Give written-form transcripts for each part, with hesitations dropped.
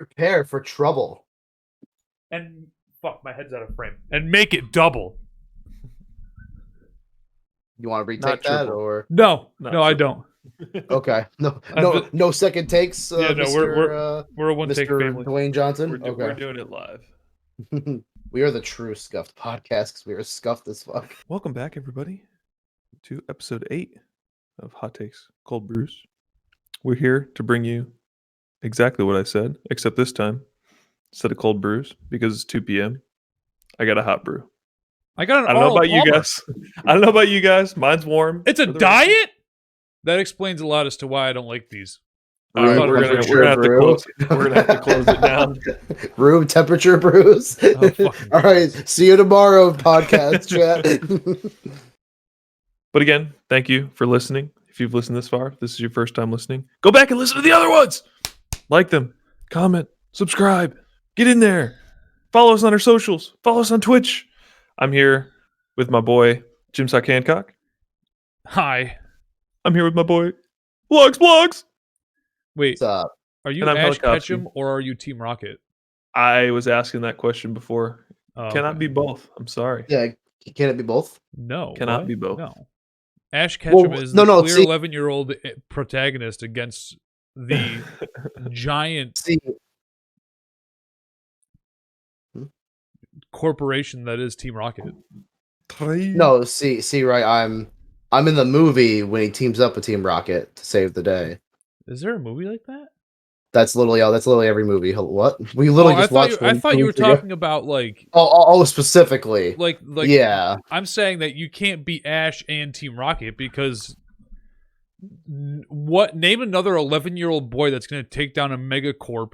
Prepare for trouble. And fuck, my head's out of frame. And make it double. You want to retake that triple. or No, Not I triple. don't. okay? No second takes. Yeah, no, Mr. we're a one-take Mr. family. Dwayne Johnson. We're doing it live. We are the true scuffed podcast because we are scuffed as fuck. Welcome back, everybody, to episode 8 of Hot Takes Cold Brews. We're here to bring you exactly what I said, except this time, instead of cold brews, because it's 2 p.m., I got a hot brew. I got an I don't know Arnold about you Palmer. guys. I don't know about you guys. Mine's warm. It's a For the- diet? That explains a lot as to why I don't like these. All right, Room we're gonna temperature have to brew. close. We're gonna have to close it down. Room temperature brews. Oh, fucking All right, see you tomorrow, podcast chat. But again, thank you for listening. If you've listened this far, if this is your first time listening, go back and listen to the other ones. Like them, comment, subscribe, get in there. Follow us on our socials. Follow us on Twitch. I'm here with my boy, Jim Sock Hancock. Hi. I'm here with my boy, Vlogs. Wait, What's up? are you And I'm Ash Helicopter. Ketchum or are you Team Rocket? I was asking that question before. Oh, Cannot okay. be both. I'm sorry. Yeah, can it be both? No. Cannot what? be both. No. Ash Ketchum Well, is no, the no, clear see- 11-year-old protagonist against the giant See, corporation that is Team Rocket. no, see, right. I'm in the movie when he teams up with Team Rocket to save the day. Is there a movie like that? That's literally every movie. What? We literally just watched. I thought you were talking about like specifically. like Yeah. I'm saying that you can't be Ash and Team Rocket because name another 11-year-old boy that's going to take down a megacorp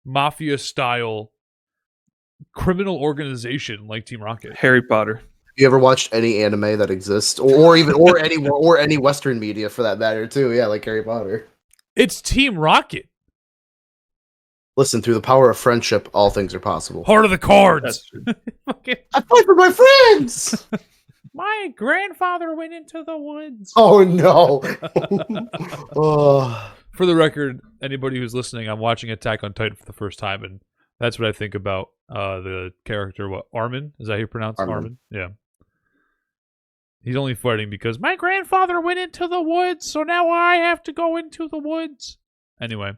mafia style criminal organization like Team Rocket. Harry Potter. You ever watched any anime that exists, or any Western media for that matter too? Yeah, like Harry Potter. It's Team Rocket. Listen, through the power of friendship, all things are possible. Heart of the cards. That's true. Fucking- I fight for my friends. My grandfather went into the woods. Oh no. Oh. For the record, anybody who's listening, I'm watching Attack on Titan for the first time, and that's what I think about the character. What, Armin? Is that how you pronounce Armin. Armin? Yeah. He's only fighting because my grandfather went into the woods, so now I have to go into the woods. Anyway,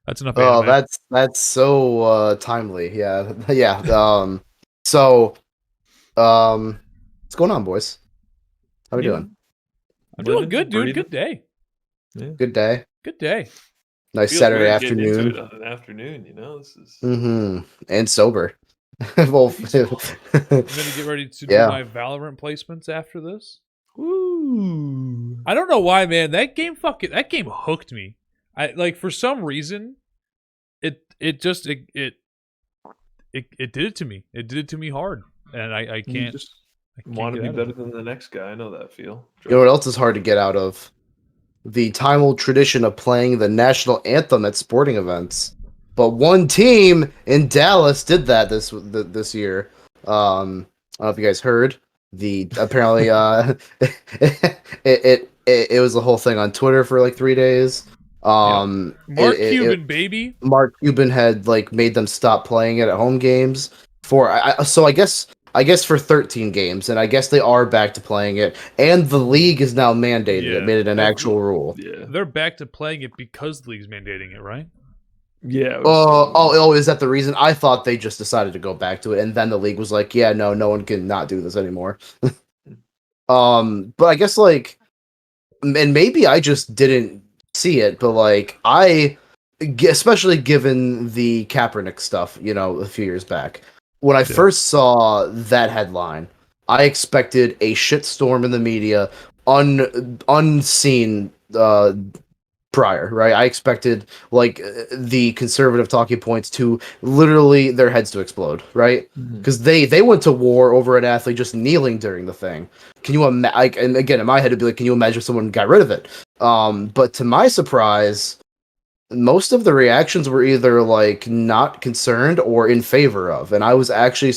that's enough. Oh, anime. that's so timely. Yeah, yeah. So, what's going on, boys? How we doing? I'm doing Living, good, dude. breathing. Good day. Yeah. Good day. Good day. Nice Feels Saturday weird getting into afternoon. it on an afternoon, you know. This is And sober. Well, I'm gonna get ready to do Yeah. my Valorant placements after this. Ooh. I don't know why, man. That game hooked me. I like for some reason, it did it to me. It did it to me hard, and I You can't. just I can't want to get be out of better than the next guy. I know that feel. you know what else is hard to get out of? The time-old tradition of playing the national anthem at sporting events. But one team in Dallas did that this year. I don't know if you guys heard. Apparently it was the whole thing on Twitter for like 3 days. Mark Cuban, baby. Mark Cuban had like made them stop playing it at home games for I guess for 13 games, and I guess they are back to playing it, and the league is now mandated it, Yeah. made it an actual rule. Yeah. They're back to playing it because the league's mandating it, right? Yeah. it was- Is that the reason? I thought they just decided to go back to it, and then the league was like, yeah, no one can not do this anymore. But I guess like, and maybe I just didn't see it, but like especially given the Kaepernick stuff, a few years back, when I first saw that headline, I expected a shitstorm in the media, unseen prior, right? I expected like the conservative talking points to literally their heads to explode, right? Because they went to war over an athlete just kneeling during the thing. Can you imagine? And again, in my head, it'd be like, can you imagine if someone got rid of it? But to my surprise, most of the reactions were either like not concerned or in favor of, and I was actually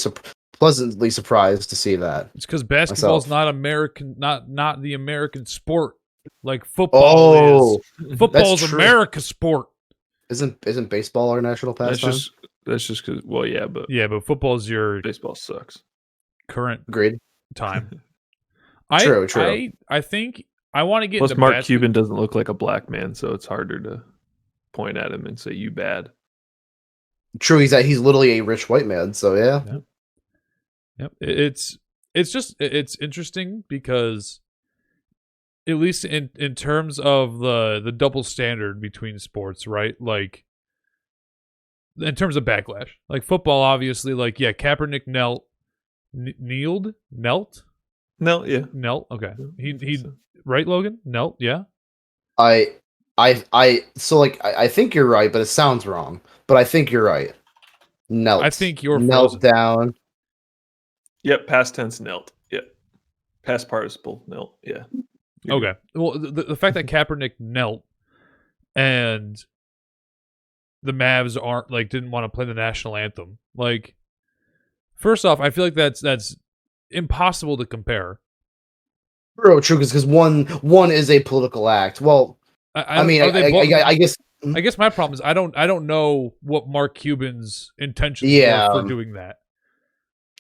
pleasantly surprised to see that. It's because basketball's not American, not the American sport like football Oh, is. Football's that's true. America's sport. Isn't baseball our national pastime? That's just because. Well, yeah, but Yeah, but football's your baseball sucks. current Agreed. time. True. I think I want to get Plus, into Mark Cuban doesn't look like a black man, so it's harder to point at him and say you bad. True. He's literally a rich white man. So yeah. Yep. It's interesting because at least in terms of the double standard between sports, right? Like in terms of backlash, like football, obviously, like yeah, Kaepernick knelt. No, yeah. Okay. He right, Logan? Knelt, yeah. So like I think you're right, but it sounds wrong. But I think you're right. Knelt. I think you're knelt frozen. down. Yep, past tense knelt. Yep. Past participle knelt. Yeah. You're Okay. Well, the fact that Kaepernick knelt and the Mavs aren't like didn't want to play the national anthem. Like, first off, I feel like that's impossible to compare. True, because one is a political act. Well, I mean, I guess. I guess my problem is I don't know what Mark Cuban's intentions Yeah, were for doing that.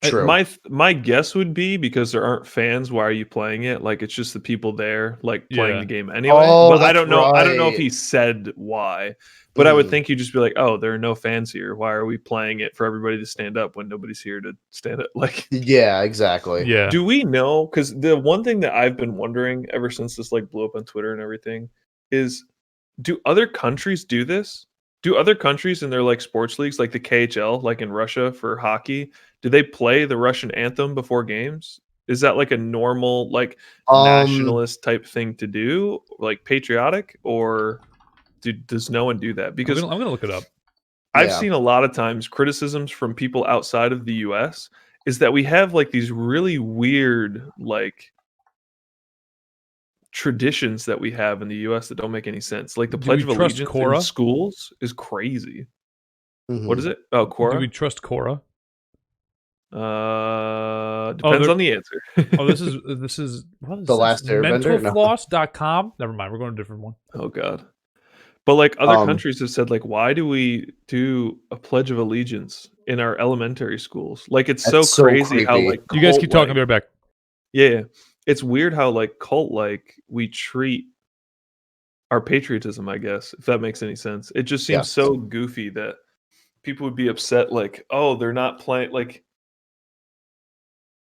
True. My guess would be because there aren't fans. Why are you playing it? Like it's just the people there, like playing Yeah. the game anyway. Oh, but I that's don't know. I don't know if right. he said why. But I would Mm. think you'd just be like, oh, there are no fans here. Why are we playing it for everybody to stand up when nobody's here to stand up? Like, Yeah, exactly. Yeah. do we know? Because the one thing that I've been wondering ever since this like blew up on Twitter and everything is, do other countries do this? Do other countries in their like sports leagues, like the KHL, like in Russia for hockey, do they play the Russian anthem before games? Is that like a normal like nationalist type thing to do, like patriotic, or does no one do that? Because I'm gonna look it up. I've Yeah. seen a lot of times criticisms from people outside of the US is that we have like these really weird like traditions that we have in the US that don't make any sense. Like the Do Pledge we of trust Allegiance Cora? in schools is crazy. Mhm. What is it? Oh, Do Cora? we trust Cora? Depends on the answer. Oh, this is what is The this? Last Airbender? No. Mentalfloss.com. Never mind, we're going to a different one. Oh god. But like other Um, countries have said, like, why do we do a Pledge of Allegiance in our elementary schools? Like it's so That's so crazy how creepy. like You guys keep talking. I'll cult-like- be right back. Yeah. It's weird how like cult like we treat our patriotism, I guess, if that makes any sense. It just seems Yes. so goofy that people would be upset, like, oh, they're not playing like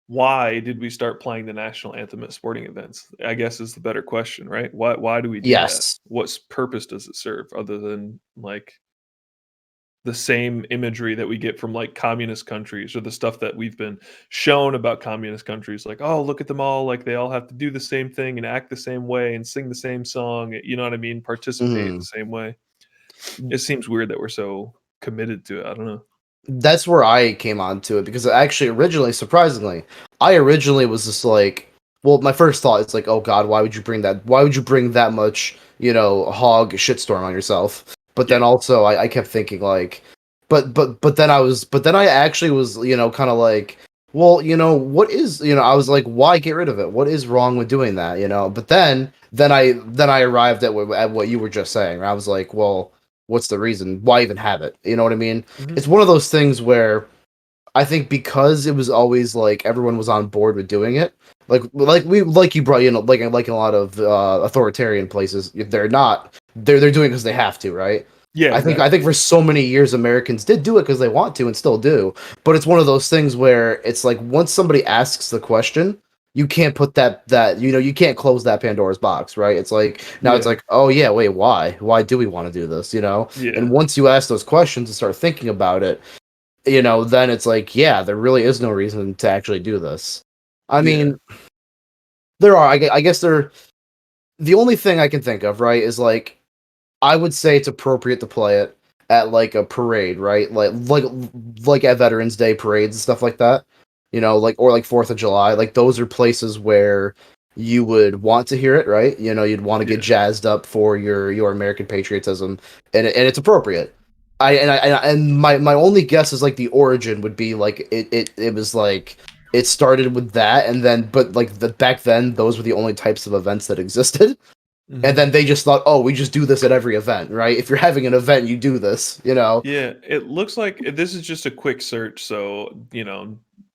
why did we start playing the national anthem at sporting events? I guess is the better question, right? Why do we do that? Yes. What purpose does it serve other than like the same imagery that we get from like communist countries or the stuff that we've been shown about communist countries, like, oh, look at them all, like they all have to do the same thing and act the same way and sing the same song, you know what I mean, participate the same way. It seems weird that we're so committed to it. I don't know. That's where I came onto it because actually originally, surprisingly, I originally was just like, well, my first thought is like, oh God, why would you bring that? Why would you bring that much, hog shitstorm on yourself? But then also I kept thinking like, but then I actually was, kind of like, well, what is, I was like, why get rid of it? What is wrong with doing that? But then I arrived at what you were just saying. I was like, well, what's the reason? Why even have it? You know what I mean? Mhm. It's one of those things where I think because it was always like everyone was on board with doing it, like you brought, like in a lot of authoritarian places, they're not. They're doing it because they have to, right? Yeah, I think for so many years Americans did do it because they want to and still do. But it's one of those things where it's like once somebody asks the question, you can't put that you can't close that Pandora's box, right? It's like now it's Yeah. like, oh yeah, wait, why? Why do we want to do this? Yeah. And once you ask those questions and start thinking about it, then it's like, yeah, there really is no reason to actually do this. I mean, there are, I guess the only thing I can think of, right, is like, I would say it's appropriate to play it at like a parade, right? Like at Veterans Day parades and stuff like that. Or like 4th of July. Like those are places where you would want to hear it, right? You'd want to get jazzed up for your American patriotism, and it's appropriate. My only guess is like the origin would be like it was like it started with that, and then but like back then those were the only types of events that existed. And then they just thought, oh, we just do this at every event, right? If you're having an event, you do this, you know? Yeah, it looks like this is just a quick search, so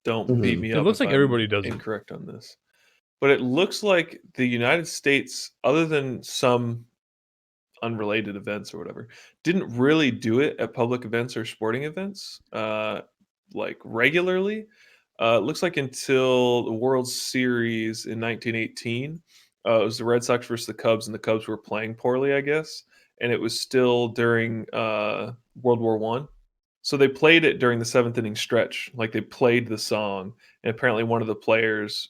don't beat me It up looks if like I'm everybody does it. incorrect on this. But it looks like the United States, other than some unrelated events or whatever, didn't really do it at public events or sporting events, like regularly. It looks like until the World Series in 1918, it was the Red Sox versus the Cubs, and the Cubs were playing poorly, I guess, and it was still during World War One. So they played it during the seventh inning stretch, like they played the song, and apparently one of the players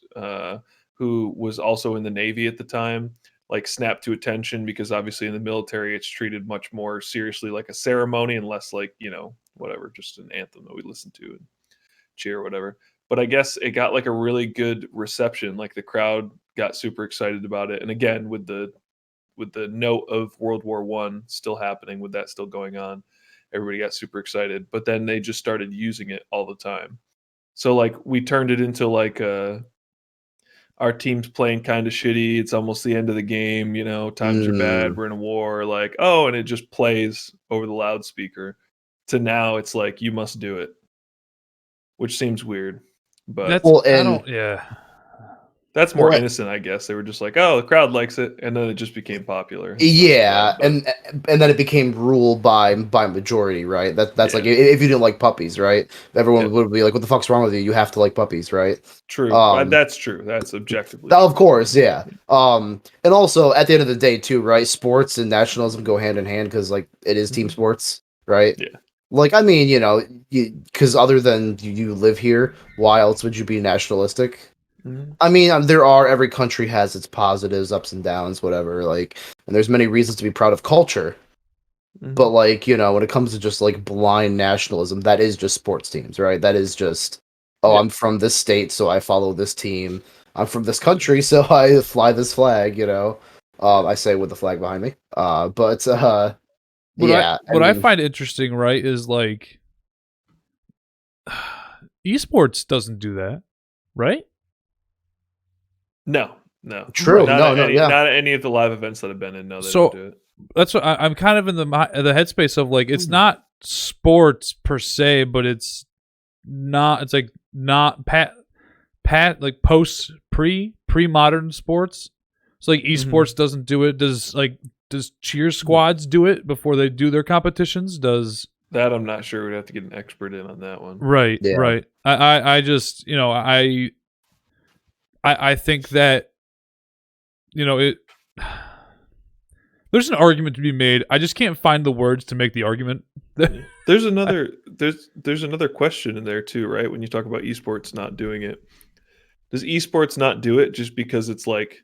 who was also in the Navy at the time, like snapped to attention because obviously in the military it's treated much more seriously like a ceremony and less like whatever, just an anthem that we listen to and cheer or whatever. But I guess it got like a really good reception, like the crowd got super excited about it, and again with the note of World War One still happening, with that still going on, everybody got super excited. But then they just started using it all the time. So like we turned it into like our team's playing kind of shitty. It's almost the end of the game. Times are bad. We're in a war. Like, oh, and it just plays over the loudspeaker. To now, it's like you must do it, which seems weird. But that's more innocent, I guess. They were just like, oh, the crowd likes it, and then it just became popular. Yeah, and then it became ruled by majority, right? That's like if you didn't like puppies, right? Everyone would be like, "What the fuck's wrong with you? You have to like puppies, right?" True. That's true. That's objectively true. Of course, yeah. And also at the end of the day, too, right? Sports and nationalism go hand in hand because like it is team sports, right? Yeah. Like I mean, because other than you live here, why else would you be nationalistic? I mean, every country has its positives, ups and downs, whatever, like, and there's many reasons to be proud of culture. But like, when it comes to just like blind nationalism, that is just sports teams, right? That is just, I'm from this state, so I follow this team. I'm from this country, so I fly this flag, I say with the flag behind me. What I find interesting, right, is like esports doesn't do that, right? No. True. Not any of the live events that I've been in. No, they don't do it. That's what I'm kind of in the headspace of, like, it's not sports per se, but it's not. It's like not like pre-modern sports. So like esports doesn't do it. Does cheer squads do it before they do their competitions? Does that? I'm not sure. We'd have to get an expert in on that one. Right. Yeah. Right. I just I think that there's an argument to be made. I just can't find the words to make the argument. There's another question in there too, right? When you talk about esports not doing it, does esports not do it just because it's like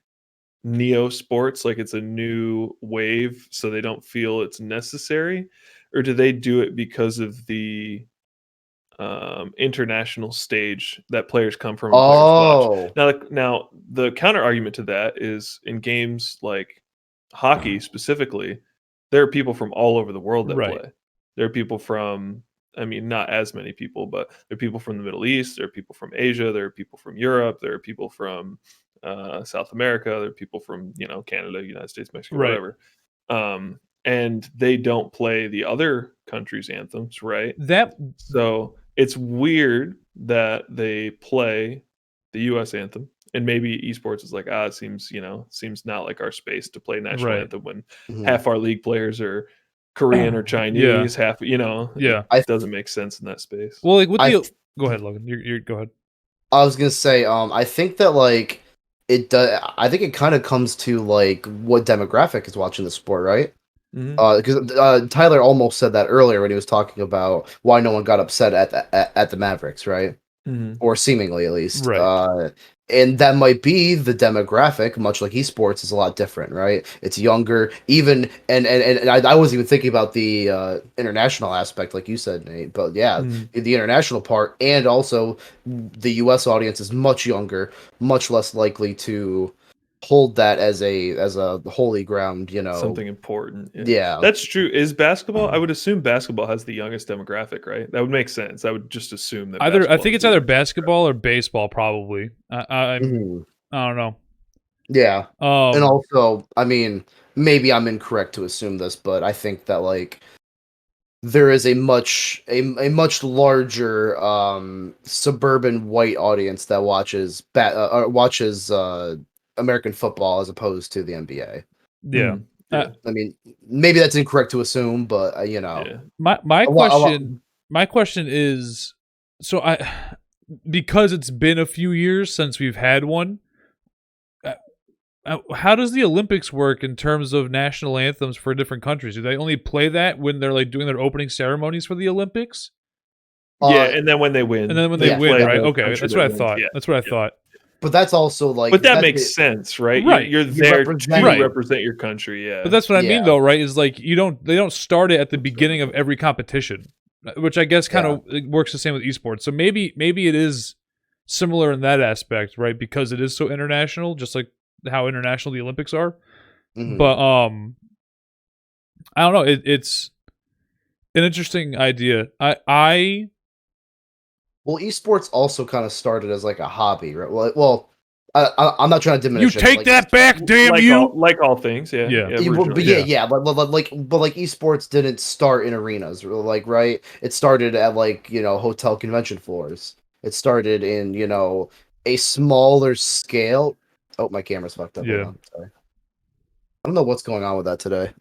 neo sports, like it's a new wave, so they don't feel it's necessary, or do they do it because of the international stage that players come from and players watch? Now the counter argument to that is in games like hockey specifically, there are people from all over the world that play. There are people from, I mean, not as many people, but there are people from the Middle East, there are people from Asia, there are people from Europe, there are people from South America, there are people from Canada, United States, Mexico, whatever. And they don't play the other countries' anthems, right? So it's weird that they play the U.S. anthem, and maybe esports is like, it seems not like our space to play national anthem when half our league players are Korean or Chinese, half, it doesn't make sense in that space. Well, like go ahead, Logan. You go ahead. I was gonna say, I think that like it does. I think it kind of comes to like what demographic is watching the sport, right? Because Tyler almost said that earlier when he was talking about why no one got upset at the Mavericks, right? Or seemingly at least, right? And that might be the demographic, much like esports is a lot different, right? It's younger, even and I wasn't even thinking about the international aspect, like you said, Nate. But yeah, the international part, and also the U.S. audience is much younger, much less likely to hold that as a holy ground, something important. Yeah, that's true. Is basketball? I would assume basketball has the youngest demographic, right? That would make sense. I would just assume that I think it's either basketball or baseball, probably. I don't know. Yeah. And Um, also, I mean, maybe I'm incorrect to assume this, but I think that like there is a much larger suburban white audience that watches American football as opposed to the NBA. yeah. Yeah. I mean, maybe that's incorrect to assume, but Yeah. My a lot- question is, so because it's been a few years since we've had one. How does the Olympics work in terms of national anthems for different countries? Do they only play that when they're like doing their opening ceremonies for the Olympics? Yeah, and then when they win, And then when they Yeah, win, yeah. right? the Okay, country that's that what I wins. thought. Yeah. That's what I Yeah. thought. but that's also like But that that's makes it- sense, right? Right. You're You there represent- to Right. represent your country. Yeah. But that's what I mean, Yeah. though, right? Is like they don't start it at the beginning of every competition, which I guess kind of works the same with esports. So maybe it is similar in that aspect, right? Because it is so international, just like how international the Olympics are. Mhm. But I don't know. It's an interesting idea. Well, esports also kind of started as like a hobby, right? I'm not trying to You diminish it. take like, that back, damn like you! like all things. Yeah. Yeah. But Yeah. yeah, but like esports didn't start in arenas, like right? It started at like hotel convention floors. It started in a smaller scale. Oh, my camera's fucked up. Yeah. Hold on, sorry. I don't know what's going on with that today.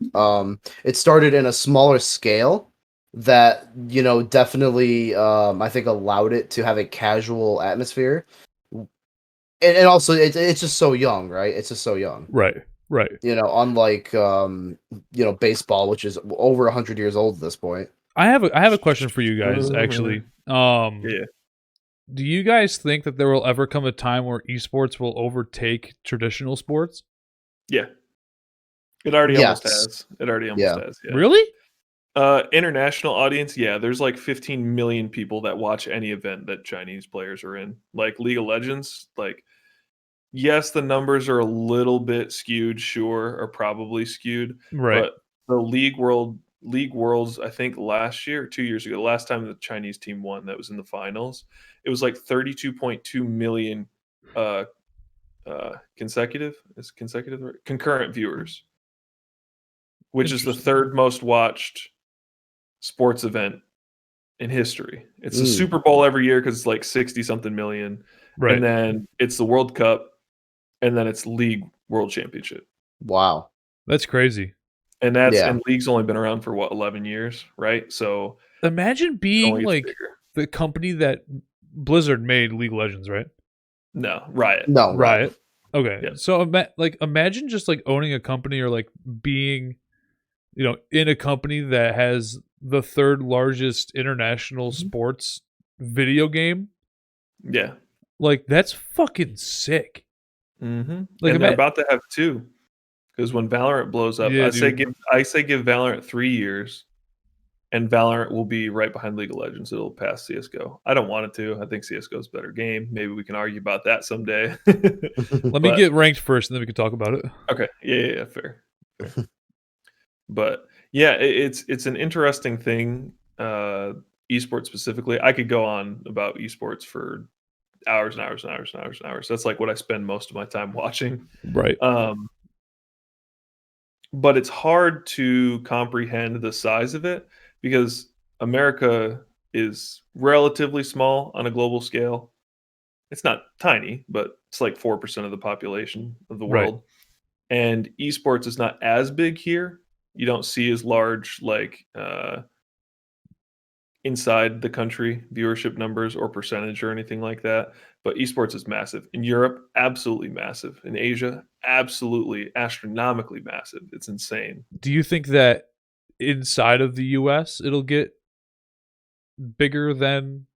It started in a smaller scale that definitely I think allowed it to have a casual atmosphere, and also it's just so young, right? It's just so young. Right. Unlike baseball, which is over 100 years old at this point. I have a question for you guys, actually. Yeah. Do you guys think that there will ever come a time where esports will overtake traditional sports? Yeah. It already almost Yes. has. It already almost has. Yeah. Really? International audience, yeah. There's like 15 million people that watch any event that Chinese players are in. Like League of Legends, like yes, the numbers are a little bit skewed, sure, are probably skewed. Right. But the League Worlds, I think last year, 2 years ago, the last time the Chinese team won that was in the finals, it was like 32.2 million concurrent viewers, which is the third most watched sports event in history. It's the Super Bowl every year because it's like 60 something million. Right. And then it's the World Cup, and then it's League World Championship. Wow. That's crazy. And and League's only been around for 11 years, right? So imagine it being only gets like bigger. the company that Blizzard made League of Legends, right? No, Riot. No, Riot. Okay. Yeah. So imagine just like owning a company or like being in a company that has the third largest international sports video game. Yeah. Like that's fucking sick. Mm-hmm. Like, and they're about to have two, because when Valorant blows up, Yeah, I say give Valorant 3 years, and Valorant will be right behind League of Legends. It'll pass CS:GO. I don't want it to. I think CS:GO is a better game. Maybe we can argue about that someday. Let me get ranked first, and then we can talk about it. Okay. Yeah. Fair. But yeah, it's an interesting thing. Esports specifically, I could go on about esports for hours and hours and hours and hours and hours. That's like what I spend most of my time watching. Right. But it's hard to comprehend the size of it because America is relatively small on a global scale. It's not tiny, but it's like 4% of the population of the Right. world. And esports is not as big here. You don't see as large like inside the country viewership numbers or percentage or anything like that. But esports is massive. In Europe, absolutely massive. In Asia, absolutely astronomically massive. It's insane. Do you think that inside of the US it'll get bigger than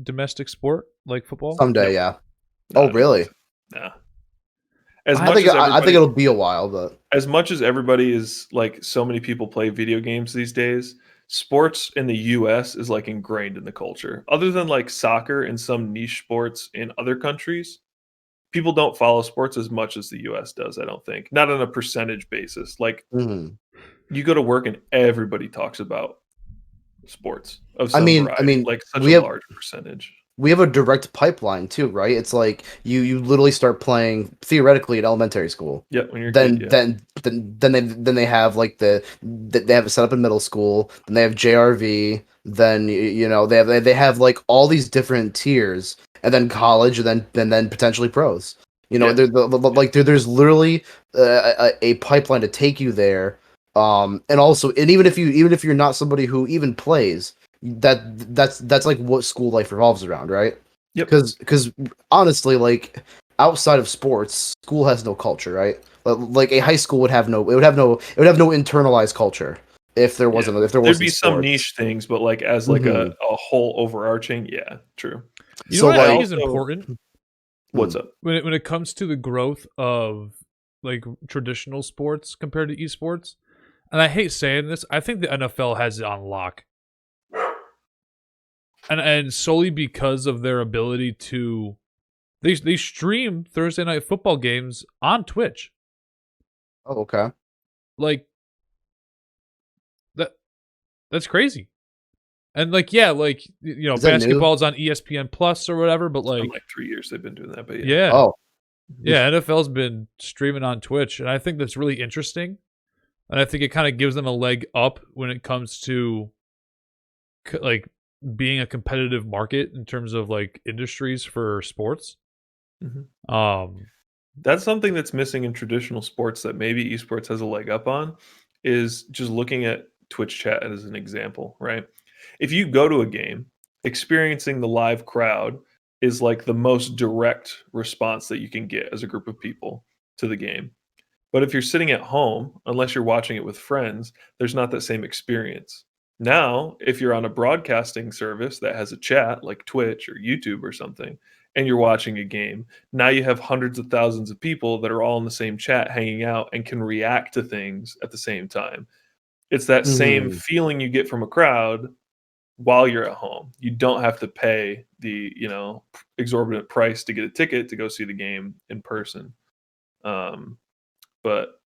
domestic sport like football? Someday, yeah. No, Oh, really? Nah. I think it'll be a while, but as much as everybody is like so many people play video games these days, sports in the US is like ingrained in the culture. Other than like soccer and some niche sports in other countries, people don't follow sports as much as the US does, I don't think. Not on a percentage basis. Like you go to work and everybody talks about sports of some variety, like such a large percentage. we have a direct pipeline too, right? It's like you literally start playing theoretically at elementary school. Yep, when you're a Then kid, yeah. then they have like they have it set up in middle school. Then they have JRV. Then you know they have like all these different tiers, and then college, and then potentially pros. You know, Yeah. there's literally a pipeline to take you there. And also, and even if you're not somebody who even plays, that's like what school life revolves around, right? Yep. Because honestly, like outside of sports, school has no culture, right? Like a high school would have no internalized culture if there wasn't There'd be some sports. niche things, but like as like a whole overarching, yeah, true. You So, know what I like- think is important What's up? when it comes to the growth of like traditional sports compared to esports, and I hate saying this, I think the NFL has it on lock, and solely because of their ability to, they stream Thursday night football games on Twitch. Oh, okay. Like that's crazy. And like, yeah, like, you know, Is that new? basketball's on ESPN Plus or whatever, but It's been like, like 3 years they've been doing that, but yeah, Oh, yeah, NFL's been streaming on Twitch, and I think that's really interesting. And I think it kind of gives them a leg up when it comes to like being a competitive market in terms of like industries for sports. Mhm. That's something that's missing in traditional sports that maybe esports has a leg up on, is just looking at Twitch chat as an example, right? If you go to a game, experiencing the live crowd is like the most direct response that you can get as a group of people to the game. But if you're sitting at home, unless you're watching it with friends, there's not that same experience. Now, if you're on a broadcasting service that has a chat like Twitch or YouTube or something, and you're watching a game, now you have hundreds of thousands of people that are all in the same chat hanging out and can react to things at the same time. It's that same feeling you get from a crowd while you're at home. You don't have to pay the, exorbitant price to get a ticket to go see the game in person. But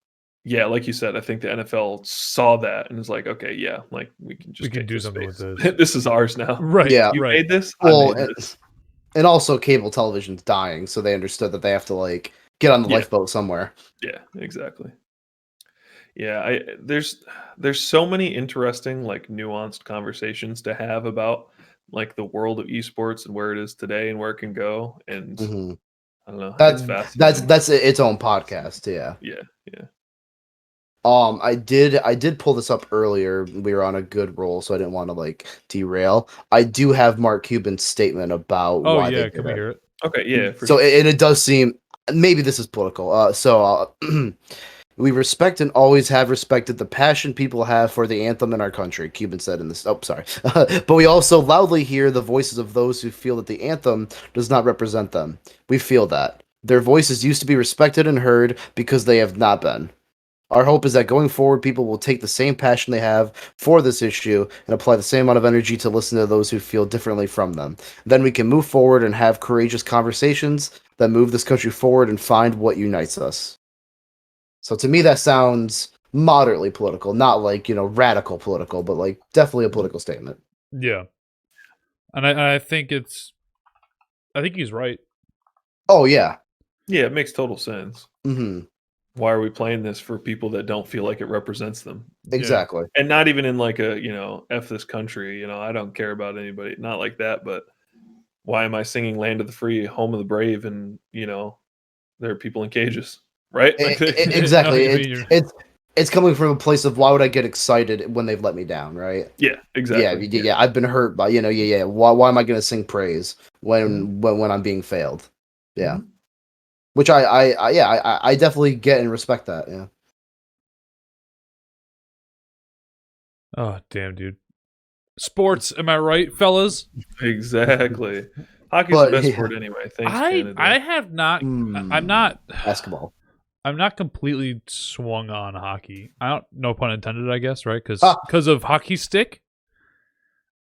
yeah, like you said, I think the NFL saw that and was like, okay, yeah, like we can just take do this something with space. this. This is ours now. Right. Yeah. You right. made this. Well, I made this. and also cable television's dying, so they understood that they have to like get on the Yeah. lifeboat somewhere. Yeah, exactly. Yeah, there's so many interesting, like nuanced conversations to have about like the world of esports and where it is today and where it can go. And Mhm. I don't know, it's fascinating. That's its own podcast. Yeah. Yeah, yeah. I did pull this up earlier. We were on a good roll, so I didn't want to like derail. I do have Mark Cuban's statement about Oh why yeah, they can did we it. hear it? Okay, yeah, for So sure. and it does seem maybe this is political. We respect and always have respected the passion people have for the anthem in our country, Cuban said in this. Oh, sorry. But we also loudly hear the voices of those who feel that the anthem does not represent them. We feel that. Their voices used to be respected and heard because they have not been. Our hope is that going forward, people will take the same passion they have for this issue and apply the same amount of energy to listen to those who feel differently from them. Then we can move forward and have courageous conversations that move this country forward and find what unites us. So to me, that sounds moderately political, not like, radical political, but like definitely a political statement. Yeah. And I think he's right. Oh, yeah. Yeah, it makes total sense. Mm-hmm. Why are we playing this for people that don't feel like it represents them? Exactly. And not even in like a, F this country, I don't care about anybody. Not like that, but why am I singing Land of the Free, Home of the Brave, and, there are people in cages, right? Exactly. No, I mean, It's coming from a place of why would I get excited when they've let me down, right? Yeah, exactly. Yeah. I've been hurt by, yeah. Why am I going to sing praise when I'm being failed? Yeah. Mhm. Which I definitely get and respect that. Yeah. oh damn, dude. Sports, am I right, fellas? Exactly. Hockey's But, the best yeah. sport anyway. Thanks, I Canada. have not. Hmm. I'm not. Basketball. I'm not completely swung on hockey. I don't. No pun intended, I guess, right? Ah. Because of hockey stick.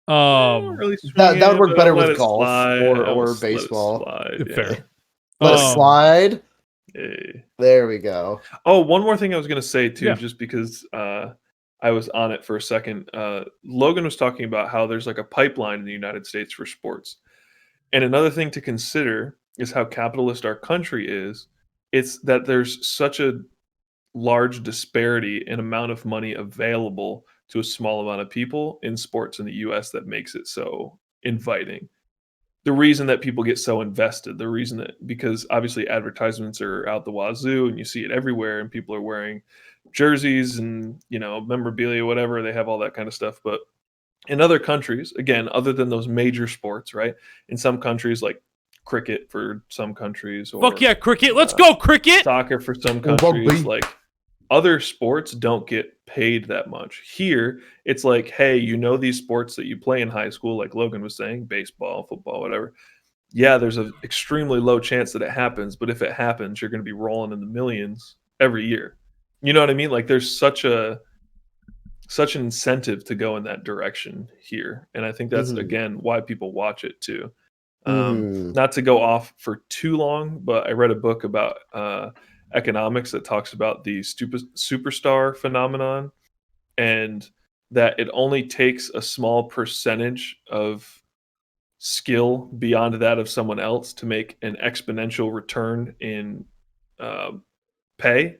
Really That would work but better let with it golf slide. or Let it baseball. slide, yeah. Fair. Let it slide. Hey. There we go. Oh, one more thing I was going to say too, Yeah. just because I was on it for a second. Logan was talking about how there's like a pipeline in the United States for sports. And another thing to consider is how capitalist our country is. It's that there's such a large disparity in amount of money available to a small amount of people in sports in the US that makes it so inviting. The reason that people get so invested, the reason that because obviously advertisements are out the wazoo and you see it everywhere and people are wearing jerseys and, memorabilia, whatever, they have all that kind of stuff. But in other countries, again, other than those major sports, right? In some countries, like cricket for some countries, or Fuck yeah, cricket. Let's go, cricket. soccer for some Oh, countries, rugby. like other sports don't get paid that much. Here, it's like, hey, these sports that you play in high school, like Logan was saying, baseball, football, whatever. Yeah, there's an extremely low chance that it happens, but if it happens, you're going to be rolling in the millions every year. You know what I mean? Like there's such an incentive to go in that direction here, and I think that's again why people watch it too. Not to go off for too long, but I read a book about economics that talks about the superstar phenomenon, and that it only takes a small percentage of skill beyond that of someone else to make an exponential return in pay.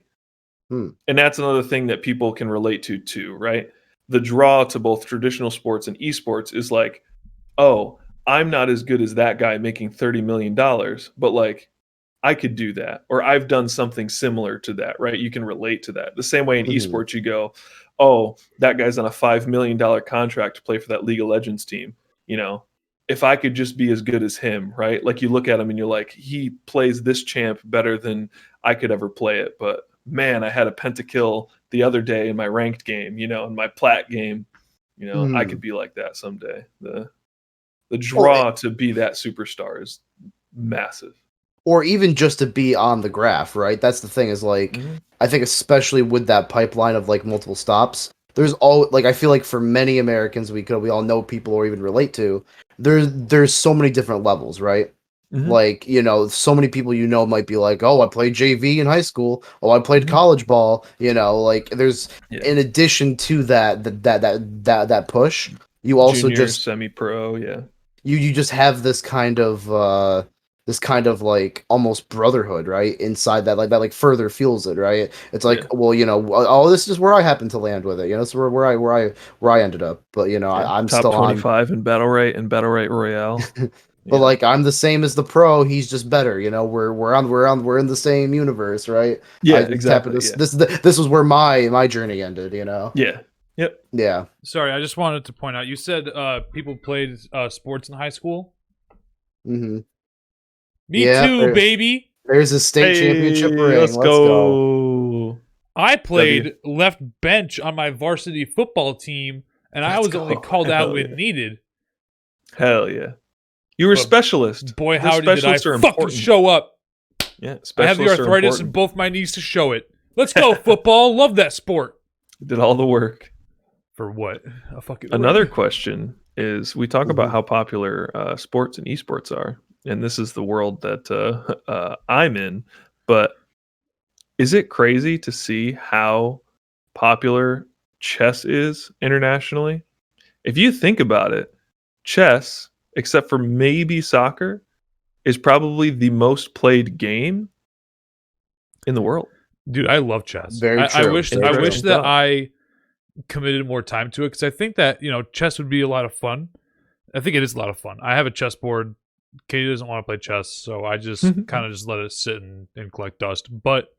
And that's another thing that people can relate to too, right? The draw to both traditional sports and esports is like, oh, I'm not as good as that guy making $30 million, but like I could do that, or I've done something similar to that, right? You can relate to that. The same way in esports, you go, oh, that guy's on a $5 million contract to play for that League of Legends team. If I could just be as good as him, right? Like you look at him and you're like, he plays this champ better than I could ever play it. But man, I had a pentakill the other day in my ranked game, in my plat game. I could be like that someday. The draw to be that superstar is massive. Or even just to be on the graph, right? That's the thing is like, I think especially with that pipeline of like multiple stops, there's all like I feel like for many Americans we all know people or even relate to, there's so many different levels, right? Like, so many people might be like, oh, I played JV in high school. Oh, I played college ball. Like there's in addition to that push, you also Junior, just semi-pro, yeah. You just have this kind of like almost brotherhood, right? Inside that like further fuels it, right? It's like, well, oh, this is where I happen to land with it. This is where I ended up. But I'm top still 25 in battle rate and battle rate royale. But like I'm the same as the pro, he's just better. We're in the same universe, right? Yeah, exactly. This was where my journey ended. Yeah. Yep. Yeah. Sorry, I just wanted to point out. You said people played sports in high school. Me too, baby. There's a state championship ring. Let's go. I played left bench on my varsity football team, and I was only called out when needed. Hell yeah. You were a specialist. Boy, howdy did I fucking show up. Yeah, I have the arthritis in both my knees to show it. Let's go, football. Love that sport. Did all the work. For what? Another question is, we talk about how popular sports and esports are, and this is the world that I'm in, but is it crazy to see how popular chess is internationally? If you think about it, chess, except for maybe soccer, is probably the most played game in the world. Dude, I love chess. Very true. I wish that I committed more time to it, because I think that chess would be a lot of fun. I think it is a lot of fun. I have a chessboard. Katie doesn't want to play chess, so I just kind of just let it sit and collect dust. But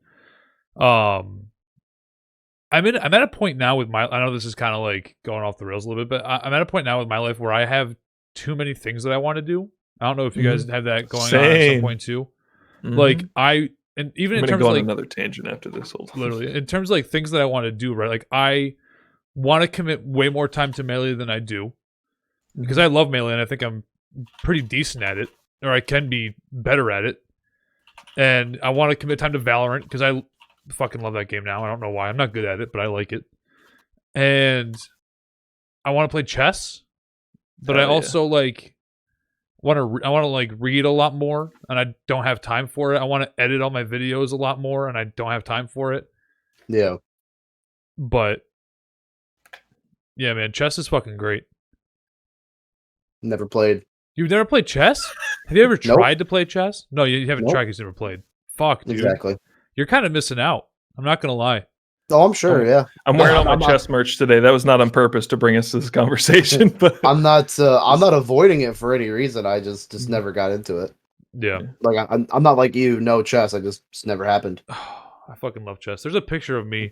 I'm at a point now with I know this is kind of like going off the rails a little bit, but I'm at a point now with my life where I have too many things that I want to do. I don't know if you guys have that going on at some point too. Like and even I'm in terms go of on like another tangent after this. Hold on. Literally, in terms of like things that I want to do, right? Like I want to commit way more time to Melee than I do, because I love Melee and I think I'm pretty decent at it, or I can be better at it. And I want to commit time to Valorant because I fucking love that game now. I don't know why. I'm not good at it, but I like it. And I want to play chess, but I also like I want to like read a lot more, and I don't have time for it. I want to edit all my videos a lot more, and I don't have time for it. Yeah. But yeah, man, chess is fucking great. Never played. You've never played chess? Have you ever Nope. tried to play chess? No, you haven't Nope. tried because you never played. Fuck, dude. Exactly. You're kind of missing out. I'm not gonna lie. Oh, I'm sure. Yeah. I'm wearing all my I'm not- chess merch today. That was not on purpose to bring us to this conversation, but I'm not avoiding it for any reason. I just never got into it. Yeah. Like I'm not like you, no chess. I just never happened. I fucking love chess. There's a picture of me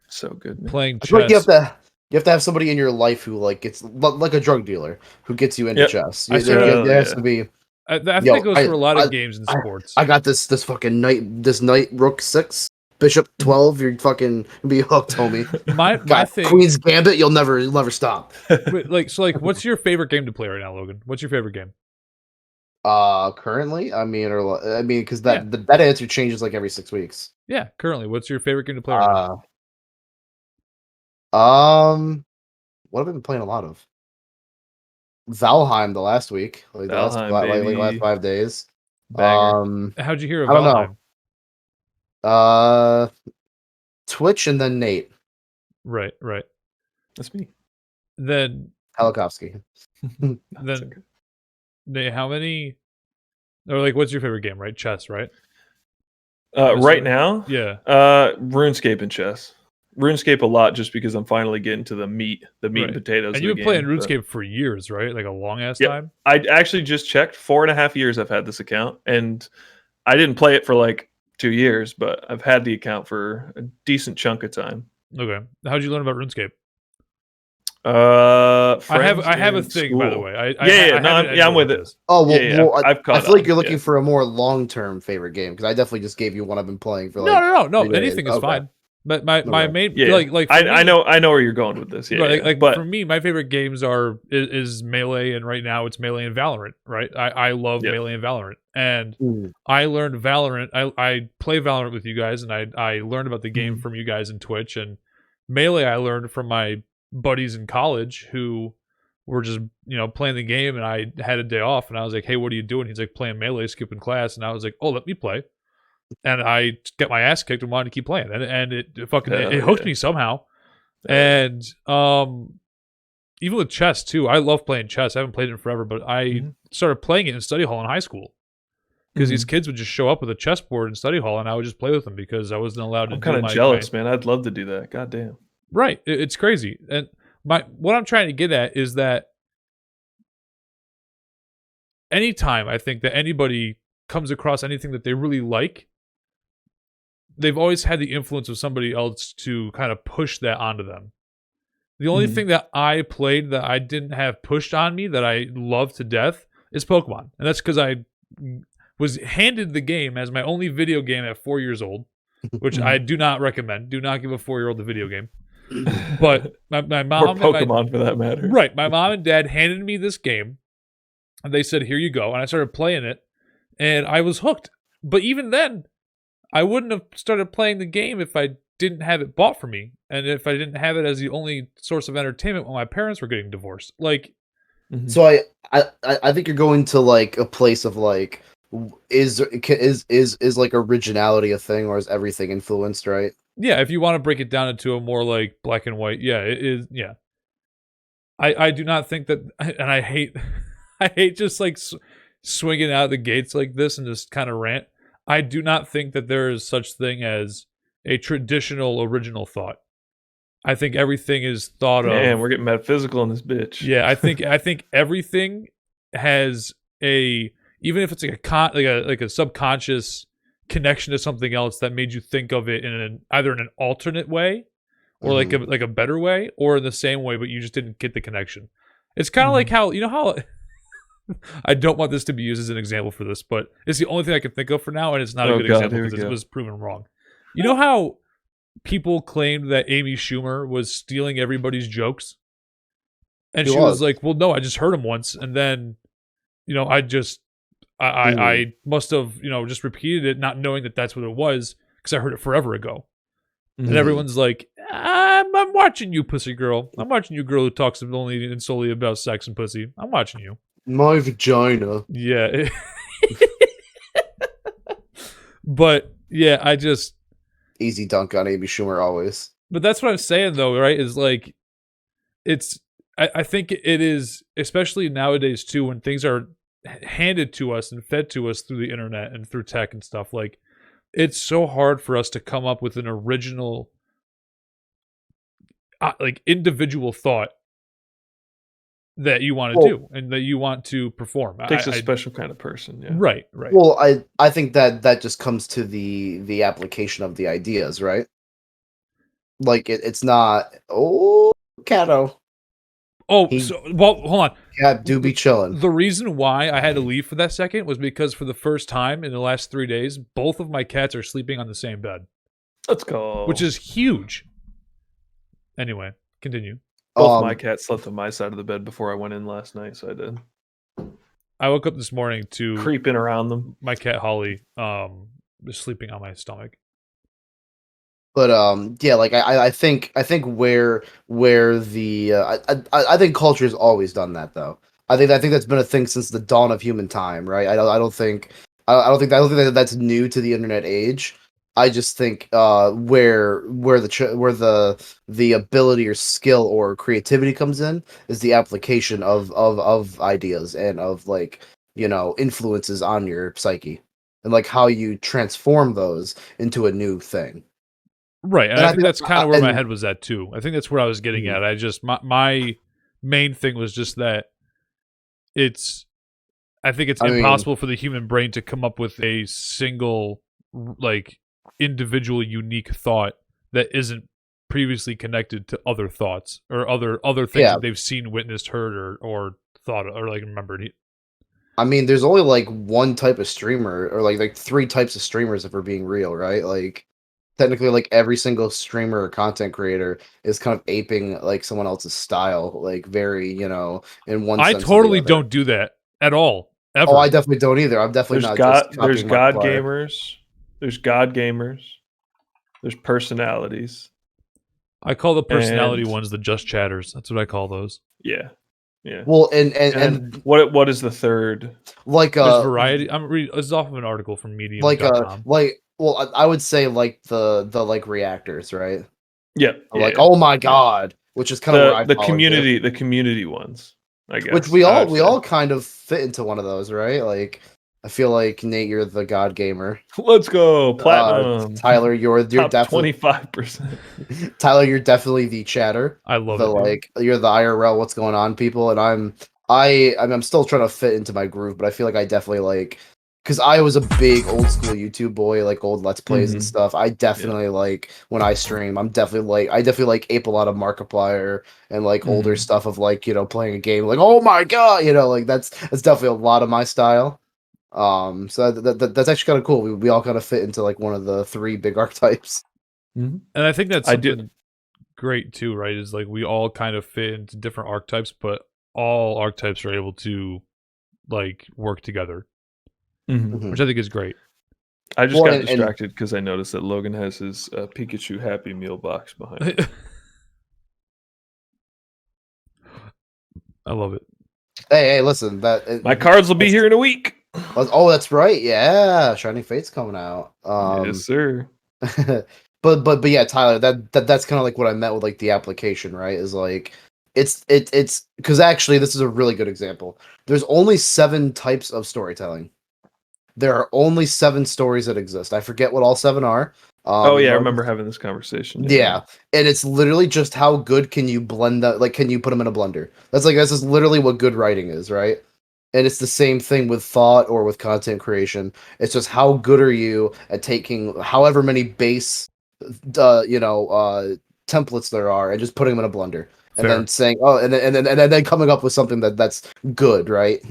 so good, man. playing I feel like chess. you have to have somebody in your life who like gets like a drug dealer who gets you into Yep. chess. I There has to be. I think Yo, it goes for a lot of games in I- sports. I got this fucking knight rook 6, bishop 12. You're fucking be hooked, homie. my Got thing, Queen's Gambit. You'll never stop. what's your favorite game to play right now, Logan? What's your favorite game? Currently, because that answer changes like every 6 weeks. Yeah, currently, what's your favorite game to play right now? What have I been playing a lot of? Valheim the last week, like Valheim, the last baby. 5 days. Banger. How'd you hear of I don't Valheim? know. Twitch and then Nate Right. That's me. Then Helikovsky. That's Then- okay. Nate, how many? Or like, what's your favorite game? Right, chess, right? Right now, Yeah. RuneScape and chess. RuneScape a lot, just because I'm finally getting to the meat and Right. potatoes. And of you've the been playing game, but- RuneScape for years, right? Like a long ass Yep. time. I actually just checked 4.5 years I've had this account, and I didn't play it for like 2 years, but I've had the account for a decent chunk of time. Okay. How'd you learn about RuneScape? I I have a thing, by the way. I'm with it. Oh well, Yeah, well I've I caught feel like on, you're looking yeah. for a more long-term favorite game because I definitely just gave you one I've been playing for like. No. 3 days. Anything is Okay. fine. But my Okay. main Yeah, like for I me- know where you're going with this. Yeah, Right, yeah. like but for me, my favorite games is Melee, and right now it's Melee and Valorant. Right, I love Yep. Melee and Valorant, and Mm. I learned Valorant. I play Valorant with you guys, and I learned about the game from you guys in Twitch, and Melee I learned from my buddies in college who were just playing the game, and I had a day off, and I was like, hey, what are you doing? He's like, playing Melee, skipping class, and I was like, oh, let me play. And I got my ass kicked and wanted to keep playing, and it fucking Hell it hooked yeah. me somehow. Hell And even with chess too, I love playing chess. I haven't played it in forever, but I Mhm. started playing it in study hall in high school because these kids would just show up with a chessboard in study hall, and I would just play with them because I wasn't allowed to. I'm do kind of my- jealous, man. I'd love to do that. God damn. Right, it's crazy. And what I'm trying to get at is that anytime I think that anybody comes across anything that they really like, they've always had the influence of somebody else to kind of push that onto them. The only Mhm. thing that I played that I didn't have pushed on me that I love to death is Pokemon. And that's because I was handed the game as my only video game at 4 years old, which I do not recommend. Do not give a 4-year-old a video game. But my Or mom and my Pokemon for that matter. right, my mom and dad handed me this game, and they said, "Here you go." And I started playing it, and I was hooked. But even then, I wouldn't have started playing the game if I didn't have it bought for me, and if I didn't have it as the only source of entertainment when my parents were getting divorced. Like, Mhm. So I think you're going to like a place of like is like originality a thing or is everything influenced, right? yeah, if you want to break it down into a more like black and white, yeah, it is. Yeah, I do not think that, and I hate I hate just like swinging out the gates like this and just kind of rant. I do not think that there is such thing as a traditional original thought. I think everything is thought Man, of. we're getting metaphysical in this bitch. Yeah, I think everything has a, even if it's like a subconscious connection to something else that made you think of it in either in an alternate way or like a better way or in the same way, but you just didn't get the connection. It's kind of like how how I don't want this to be used as an example for this, but it's the only thing I can think of for now, and it's not a Oh, good God, example here we because it go. was proven wrong. You know how people claimed that Amy Schumer was stealing everybody's jokes? And She she was was. like, well, no, I just heard him once, and then, I must have, just repeated it, not knowing that that's what it was, because I heard it forever ago. Mhm. And everyone's like, I'm watching you, pussy girl. I'm watching you, girl who talks only and solely about sex and pussy. I'm watching you. My vagina. Yeah. But, yeah, Easy dunk on Amy Schumer always. but that's what I'm saying, though, right? Is like, I think it is, especially nowadays, too, when things are handed to us and fed to us through the internet and through tech and stuff. Like, it's so hard for us to come up with an original, like, individual thought that you want to do and that you want to perform. Takes a special kind of person. Yeah. Right. Well, I think that just comes to the application of the ideas, right? Like it's not Cato. Well, hold on. Cat do be chilling. The reason why I had to leave for that second was because for the first time in the last 3 days, both of my cats are sleeping on the same bed. Let's go. Which is huge. Anyway, continue. Both my cats slept on my side of the bed before I went in last night, so I did. I woke up this morning to creeping around them. My cat Holly was sleeping on my stomach. But yeah, like I think where the I think culture has always done that though. I think that's been a thing since the dawn of human time, right? I don't think that that's new to the internet age. I just think where the ability or skill or creativity comes in is the application of ideas and of, like, you know, influences on your psyche and like how you transform those into a new thing. Right, and I think that's kind of where my head was at too. I think that's where I was getting at. I just my main thing was just that I think it's impossible for the human brain to come up with a single, like, individual unique thought that isn't previously connected to other thoughts or other things that they've seen, witnessed, heard, or thought or like remembered. I mean, there's only like one type of streamer, or like three types of streamers if we're being real, right? Like technically, like every single streamer or content creator is kind of aping like someone else's style, like very, you know, in one sense. I totally don't do that at all. Ever. Oh, I definitely don't either. I'm definitely there's God gamers. There's God gamers. There's personalities. I call the personality ones the just chatters. That's what I call those. Yeah. Yeah. Well, and what is the third? Like there's variety. I'm reading. This is off of an article from Medium. Well, I would say like the like reactors, right? Yeah. Like, oh my god, which is kind of where I the community ones, I guess. Which we all kind of fit into one of those, right? Like, I feel like Nate, you're the God gamer. Let's go platinum. Tyler, you're definitely 25%. Tyler, you're definitely the chatter. I love it. Like, you're the IRL. What's going on, people? And I'm still trying to fit into my groove, but I feel like I definitely like, because I was a big old school YouTube boy, like old Let's Plays and stuff. I definitely like when I stream. I definitely ape a lot of Markiplier and like older stuff of, like, you know, playing a game. Like, oh my god, you know, like that's definitely a lot of my style. So that's actually kind of cool. We all kind of fit into like one of the three big archetypes. And I think that's something great too, right? Is like we all kind of fit into different archetypes, but all archetypes are able to like work together, which I think is great. I just got distracted because I noticed that Logan has his Pikachu Happy Meal box behind him. I love it. Hey, listen, my cards will be here in a week. Oh, that's right. Yeah, Shining Fate's coming out. Yes, sir. but yeah, Tyler, that's kind of like what I meant with like the application, right? Is like it's because actually this is a really good example. There's only 7 types of storytelling. There are only 7 stories that exist. I forget what all 7 are. I remember having this conversation. Yeah, and it's literally just how good can you blend that? Like, can you put them in a blender? This is literally what good writing is, right? And it's the same thing with thought or with content creation. It's just how good are you at taking however many base, templates there are and just putting them in a blender. Fair. And then saying, and then coming up with something that's good, right?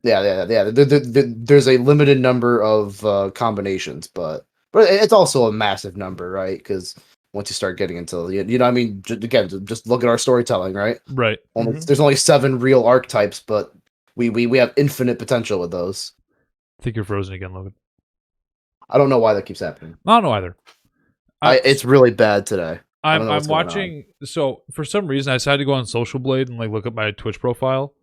Yeah. There's a limited number of combinations, but it's also a massive number, right? Because once you start getting into, you know what I mean? Just look at our storytelling, right? Right. There's only 7 real archetypes, but we have infinite potential with those. I think you're frozen again, Logan. I don't know why that keeps happening. I don't know either. It's really bad today. I'm watching. So for some reason, I decided to go on Social Blade and like look at my Twitch profile,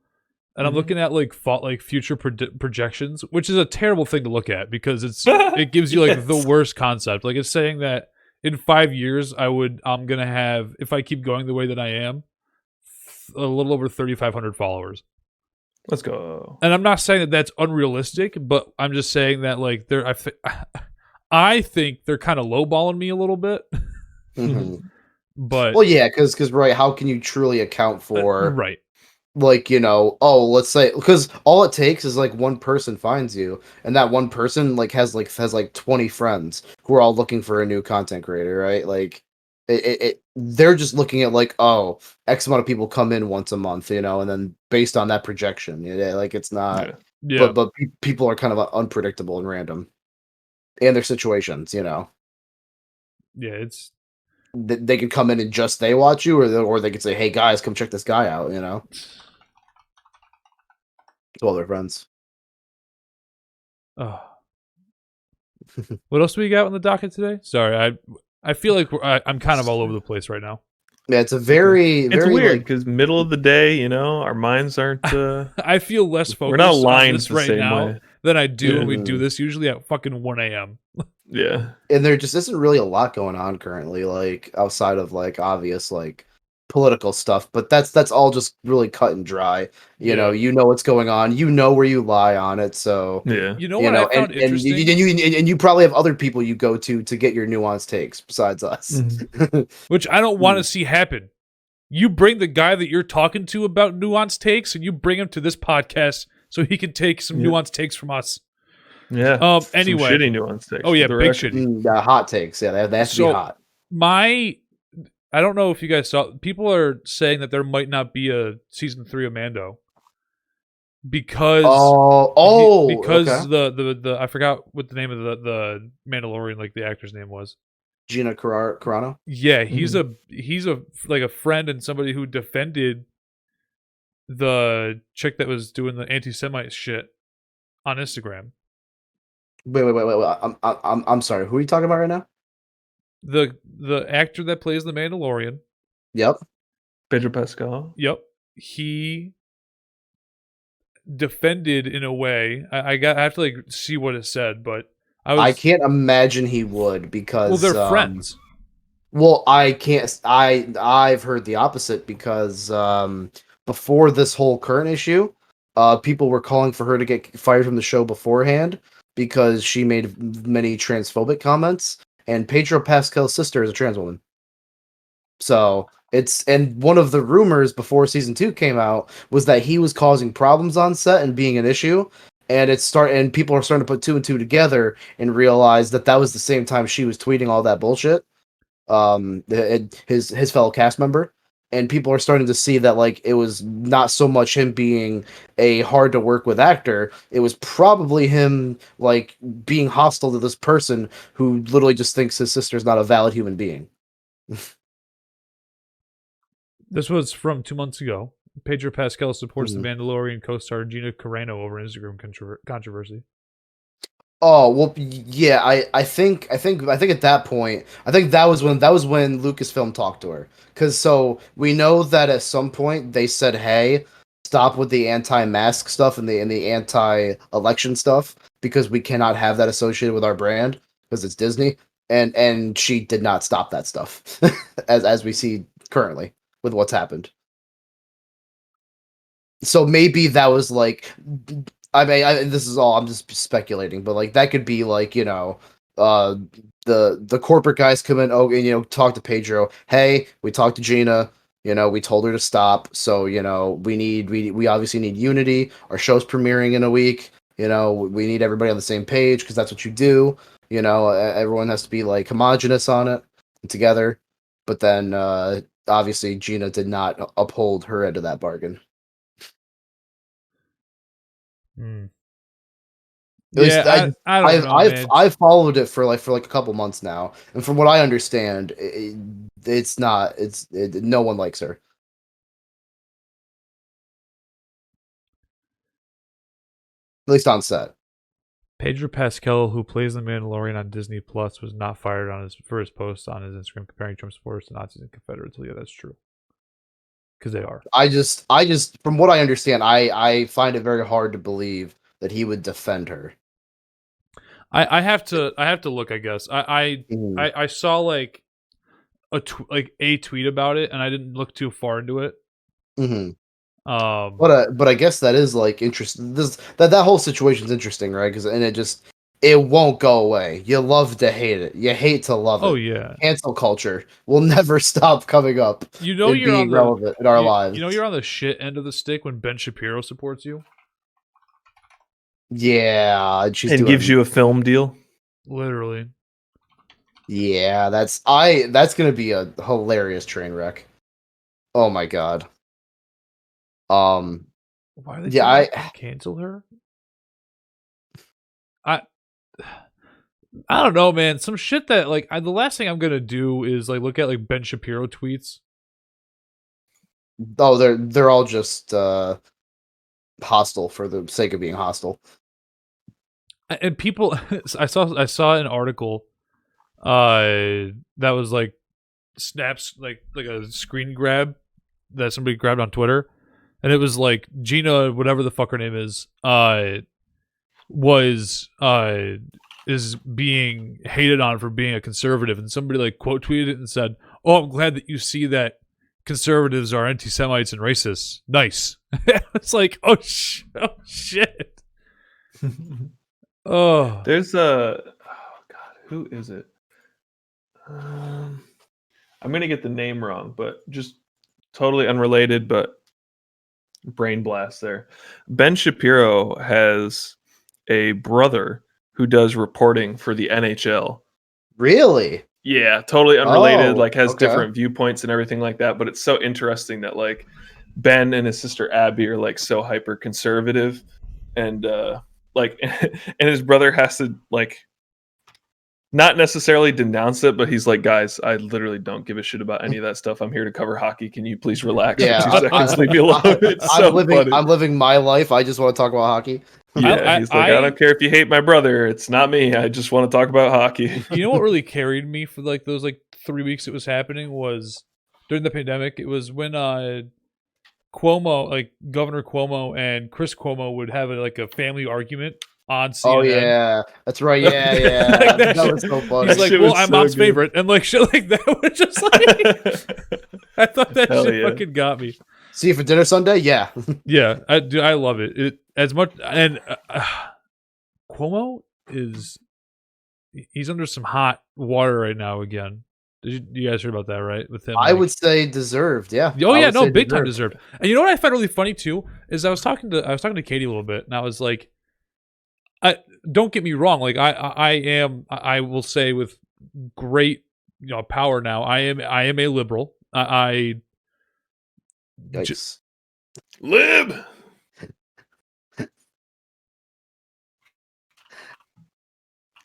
and I'm looking at like future projections, which is a terrible thing to look at because it gives you like the worst concept. Like it's saying that in 5 years, I'm gonna have, if I keep going the way that I am, a little over 3,500 followers. Let's go. And I'm not saying that that's unrealistic, but I'm just saying that like I think they're kind of lowballing me a little bit. Mhm. But Well, yeah, because right, how can you truly account for right. like, let's say, because all it takes is like one person finds you, and that one person has 20 friends who are all looking for a new content creator, right? Like they're just looking at like, oh, X amount of people come in once a month, and then based on that projection, like it's not. Yeah. Yeah. But people are kind of unpredictable and random, and their situations, Yeah, it's they can come in and just they watch you, or they could say, hey guys, come check this guy out, to all their friends. what else do we got on the docket today? Sorry, I feel like I'm kind of all over the place right now. Yeah, it's a very, It's very weird like because middle of the day, our minds aren't. I feel less focused We're not on aligned this the right same now way. than I do when we Mhm. do this usually at fucking 1 a.m. Yeah. and there just isn't really a lot going on currently, like outside of like obvious like political stuff, but that's all just really cut and dry. Yeah. You know what's going on, where you lie on it, so Yeah. You know what I found interesting? and you probably have other people you go to get your nuanced takes besides us. Mhm. Which I don't want to see happen. You bring the guy that you're talking to about nuanced takes, and you bring him to this podcast so he can take some Yeah. nuanced takes from us. Yeah. Anyway. Some shitty nuance takes. Oh yeah, for the big record. shitty. Hot takes, yeah, they have to be So- hot. I don't know if you guys saw. People are saying that there might not be a season 3 of Mando because Okay. the I forgot what the name of the Mandalorian, like the actor's name was. Gina Carano. Yeah, he's a like a friend and somebody who defended the chick that was doing the anti-Semite shit on Instagram. Wait. I'm sorry. Who are you talking about right now? The actor that plays the Mandalorian. Yep. Pedro Pascal. Yep, he defended in a way. I have to like see what it said, but I can't imagine he would because they're friends. Well, I can't. I've heard the opposite because before this whole current issue, people were calling for her to get fired from the show beforehand because she made many transphobic comments, and Pedro Pascal's sister is a trans woman. So and one of the rumors before season 2 came out was that he was causing problems on set and being an issue, and and people are starting to put two and two together and realize that was the same time she was tweeting all that bullshit. His fellow cast member, and people are starting to see that like it was not so much him being a hard to work with actor, it was probably him like being hostile to this person who literally just thinks his sister's not a valid human being. This was from 2 months ago. Pedro Pascal supports Mhm. the Mandalorian co-star Gina Carano over Instagram controversy. Oh well, yeah. I think at that point, I think that was when Lucasfilm talked to her, because so we know that at some point they said, "Hey, stop with the anti-mask stuff and the anti-election stuff because we cannot have that associated with our brand because it's Disney." And she did not stop that stuff, as we see currently with what's happened. So maybe that was like, I mean, this is all I'm just speculating, but like that could be like uh, the corporate guys come in, and talk to Pedro. Hey, we talked to Gina. We told her to stop. So we obviously need unity. Our show's premiering in a week. We need everybody on the same page because that's what you do. Everyone has to be like homogenous on it and together. But then obviously Gina did not uphold her end of that bargain. At least Yeah, I don't know, man. I've followed it for like a couple months now, and from what I understand, it's not. No one likes her. At least on set. Pedro Pascal, who plays the Mandalorian on Disney Plus, was not fired for his post on his Instagram comparing Trump supporters to Nazis and Confederates. Yeah, that's true. Because they are. I just from what I understand, I find it very hard to believe that he would defend her. I have to look. I guess I saw like a tweet about it, and I didn't look too far into it. Mm-hmm. But I guess that is like interesting. That whole situation's interesting, right? Because it won't go away. You love to hate it. You hate to love it. Oh yeah, Cancel culture will never stop coming up. you know and you're being on the relevant in our lives. You know you're on the shit end of the stick when Ben Shapiro supports you. Yeah, and she's And doing, gives you a film deal. Literally. Yeah, that's gonna be a hilarious train wreck. Oh my god. Why are they trying to cancel her? I don't know, man. Some shit that like the last thing I'm gonna do is like look at like Ben Shapiro tweets. Oh, they're all just hostile for the sake of being hostile. And people, I saw an article, that was like snaps like a screen grab that somebody grabbed on Twitter, and it was like Gina, whatever the fuck her name is being hated on for being a conservative, and somebody like quote tweeted it and said, "Oh, I'm glad that you see that conservatives are anti-Semites and racists. Nice." It's like, oh shit. Oh, There's oh god, who is it? I'm gonna get the name wrong, but just totally unrelated, but brain blast there. Ben Shapiro has a brother who does reporting for the NHL. Really? Yeah, totally unrelated, Oh, like has okay. different viewpoints and everything like that, but it's so interesting that like Ben and his sister Abby are like so hyper conservative, and like and his brother has to like not necessarily denounce it, but he's like, guys, I literally don't give a shit about any of that stuff. I'm here to cover hockey. Can you please relax Yeah, for 2 seconds? Leave me alone. It's so funny. I'm living my life. I just want to talk about hockey. Yeah, he's like, I don't care if you hate my brother. It's not me. I just want to talk about hockey. You know what really carried me for like those like 3 weeks it was happening was during the pandemic. It was when Cuomo, like Governor Cuomo and Chris Cuomo would have like a family argument on CNN. Oh yeah, that's right. Yeah. Like that was so funny. He's like, well, I'm so mom's good. favorite, and like shit like that was just like, I thought that Hell shit yeah. fucking got me. See you for dinner Sunday? Yeah. Yeah, I love it. It as much, and Cuomo he's under some hot water right now again. You guys heard about that, right? With him, I would say deserved. Yeah. Oh I yeah, would no, say big time deserved. And you know what I found really funny too is I was talking to Katie a little bit, and I was like, don't get me wrong, like I will say with great power now, I am a liberal. Yikes. Lib.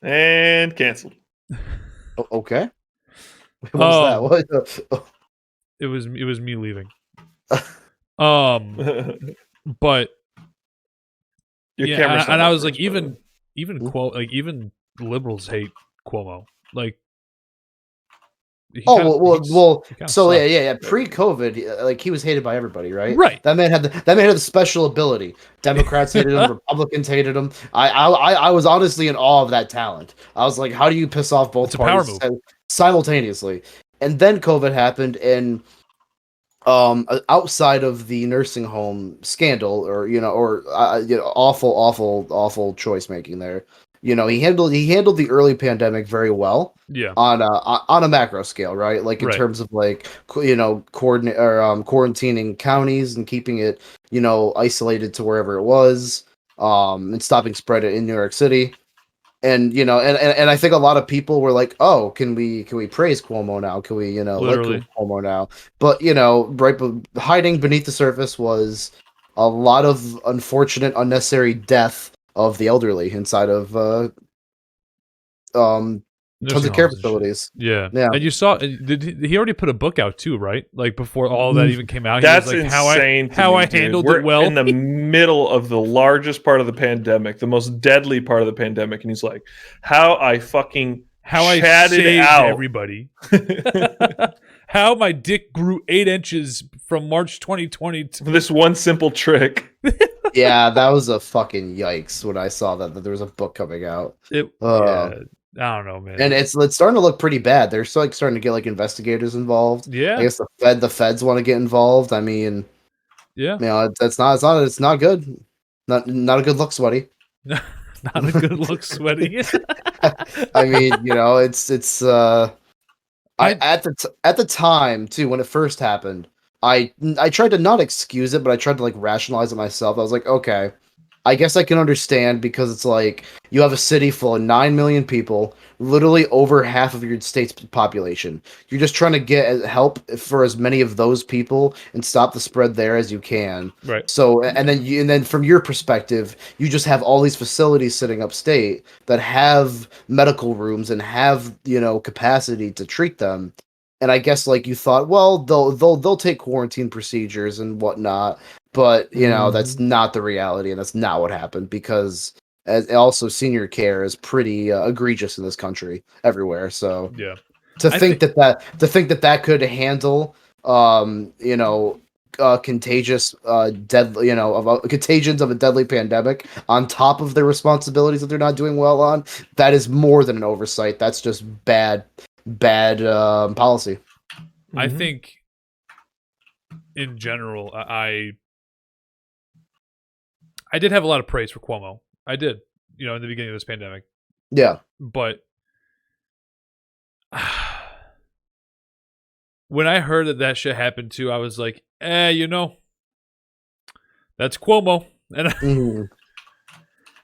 And canceled. Okay. What was that? What? It was me leaving. But Your yeah, camera's and not I up was like, first, by the way. even liberals hate Cuomo. Like, Well. So sucks. yeah. Pre-COVID, like he was hated by everybody, right? Right. That man had the special ability. Democrats hated him. Republicans hated him. I was honestly in awe of that talent. I was like, how do you piss off both It's a power parties move. simultaneously? And then COVID happened, and outside of the nursing home scandal, or awful choice making there. He handled the early pandemic very well. Yeah. On a macro scale, right? Like in terms of like quarantining counties and keeping it isolated to wherever it was, and stopping spread it in New York City. And and I think a lot of people were like, "Oh, can we praise Cuomo now? Can we Literally. like Cuomo now?" But hiding beneath the surface was a lot of unfortunate, unnecessary death of the elderly inside of tons of care facilities. Yeah. Yeah. And you saw, he already put a book out too, right? Like before all that even came out. That's he was like, insane. How I dude. handled We're it well. in the middle of the largest part of the pandemic, the most deadly part of the pandemic, and he's like, "How I fucking I chatted saved out everybody. How my dick grew 8 inches from March 2020 to this one simple trick." Yeah, that was a fucking yikes when I saw that there was a book coming out. Yeah, I don't know, man. And it's starting to look pretty bad. They're still starting to get like investigators involved. Yeah. I guess the feds want to get involved. I mean, Yeah. You know, it's not good. Not a good look, sweaty. Not a good look, sweaty. I mean, you know, it's at the time too when it first happened, I tried to not excuse it, but I tried to like rationalize it myself. I was like, okay, I guess I can understand because it's like you have a city full of 9 million people, literally over half of your state's population. You're just trying to get help for as many of those people and stop the spread there as you can. Right. So, and then from your perspective, you just have all these facilities sitting upstate that have medical rooms and have, you know, capacity to treat them. And I guess like you thought, well, they'll take quarantine procedures and whatnot, but you know that's not the reality, and that's not what happened because also senior care is pretty egregious in this country everywhere. So Yeah. to think that could handle you know contagious deadly, you know, of contagions of a deadly pandemic on top of their responsibilities that they're not doing well on, that is more than an oversight. That's just bad policy. I think in general, I did have a lot of praise for Cuomo. I did, you know, in the beginning of this pandemic. Yeah. But when I heard that shit happened too, I was like, you know, that's Cuomo. And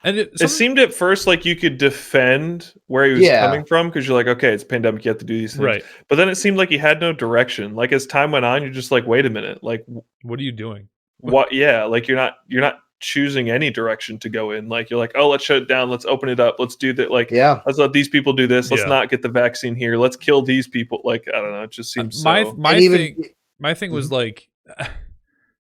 and it seemed at first like you could defend where he was coming from because you're like, okay, it's a pandemic, you have to do these things. Right. But then it seemed like he had no direction. Like as time went on, you're just like, wait a minute, like what are you doing? What? Yeah, like you're not choosing any direction to go in. Like you're like, oh, let's shut it down, let's open it up, let's do that. Like, let's let these people do this. Let's not get the vaccine here. Let's kill these people. Like, I don't know. It just seems my thing was like,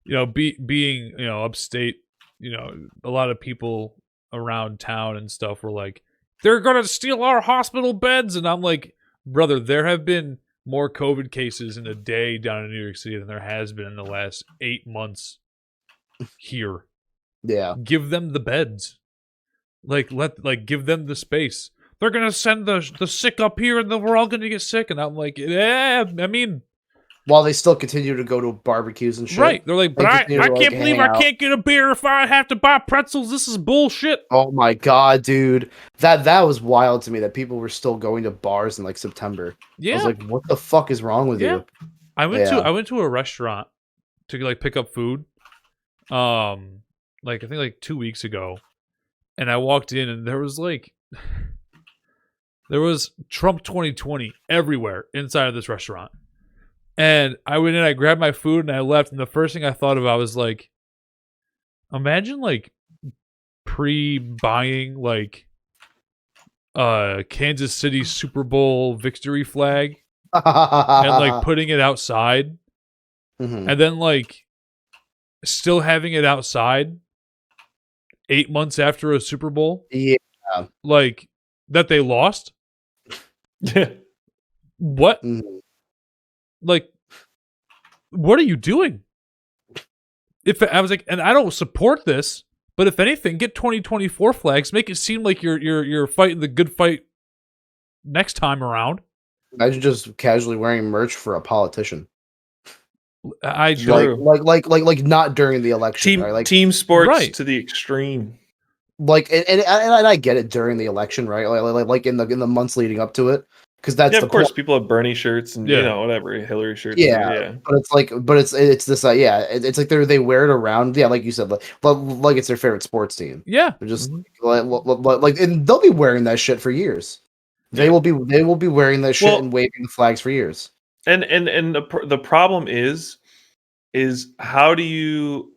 you know, being you know upstate. You know, a lot of people around town and stuff were like, they're gonna steal our hospital beds, and I'm like, brother, there have been more COVID cases in a day down in New York City than there has been in the last 8 months here. Yeah. Give them the beds. Give them the space. They're gonna send the sick up here and then we're all gonna get sick. And I'm like, yeah, I mean, while they still continue to go to barbecues and shit. Right. They're like, but I can't believe I can't get a beer if I have to buy pretzels. This is bullshit. Oh my god, dude. That was wild to me that people were still going to bars in like September. Yeah. I was like, what the fuck is wrong with you? I went to a restaurant to like pick up food. Like I think like 2 weeks ago. And I walked in and there was Trump 2020 everywhere inside of this restaurant. And I went in, I grabbed my food, and I left. And the first thing I thought about was like, imagine like pre-buying like Kansas City Super Bowl victory flag and like putting it outside, and then like still having it outside 8 months after a Super Bowl. Yeah, like that they lost. What? Like, what are you doing? If I was like, and I don't support this, but if anything, get 2024 flags. Make it seem like you're fighting the good fight next time around. Imagine just casually wearing merch for a politician. I don't like not during the election. Team, right? Like team sports to the extreme. Like and I get it during the election, right? Like in the months leading up to it. Because that's of course people have Bernie shirts and you know whatever Hillary shirts. But it's like it's this it's like they wear it around like you said like it's their favorite sports team. Yeah, they're just like and they'll be wearing that shit for years. They will be wearing that shit and waving the flags for years. And the problem is how do you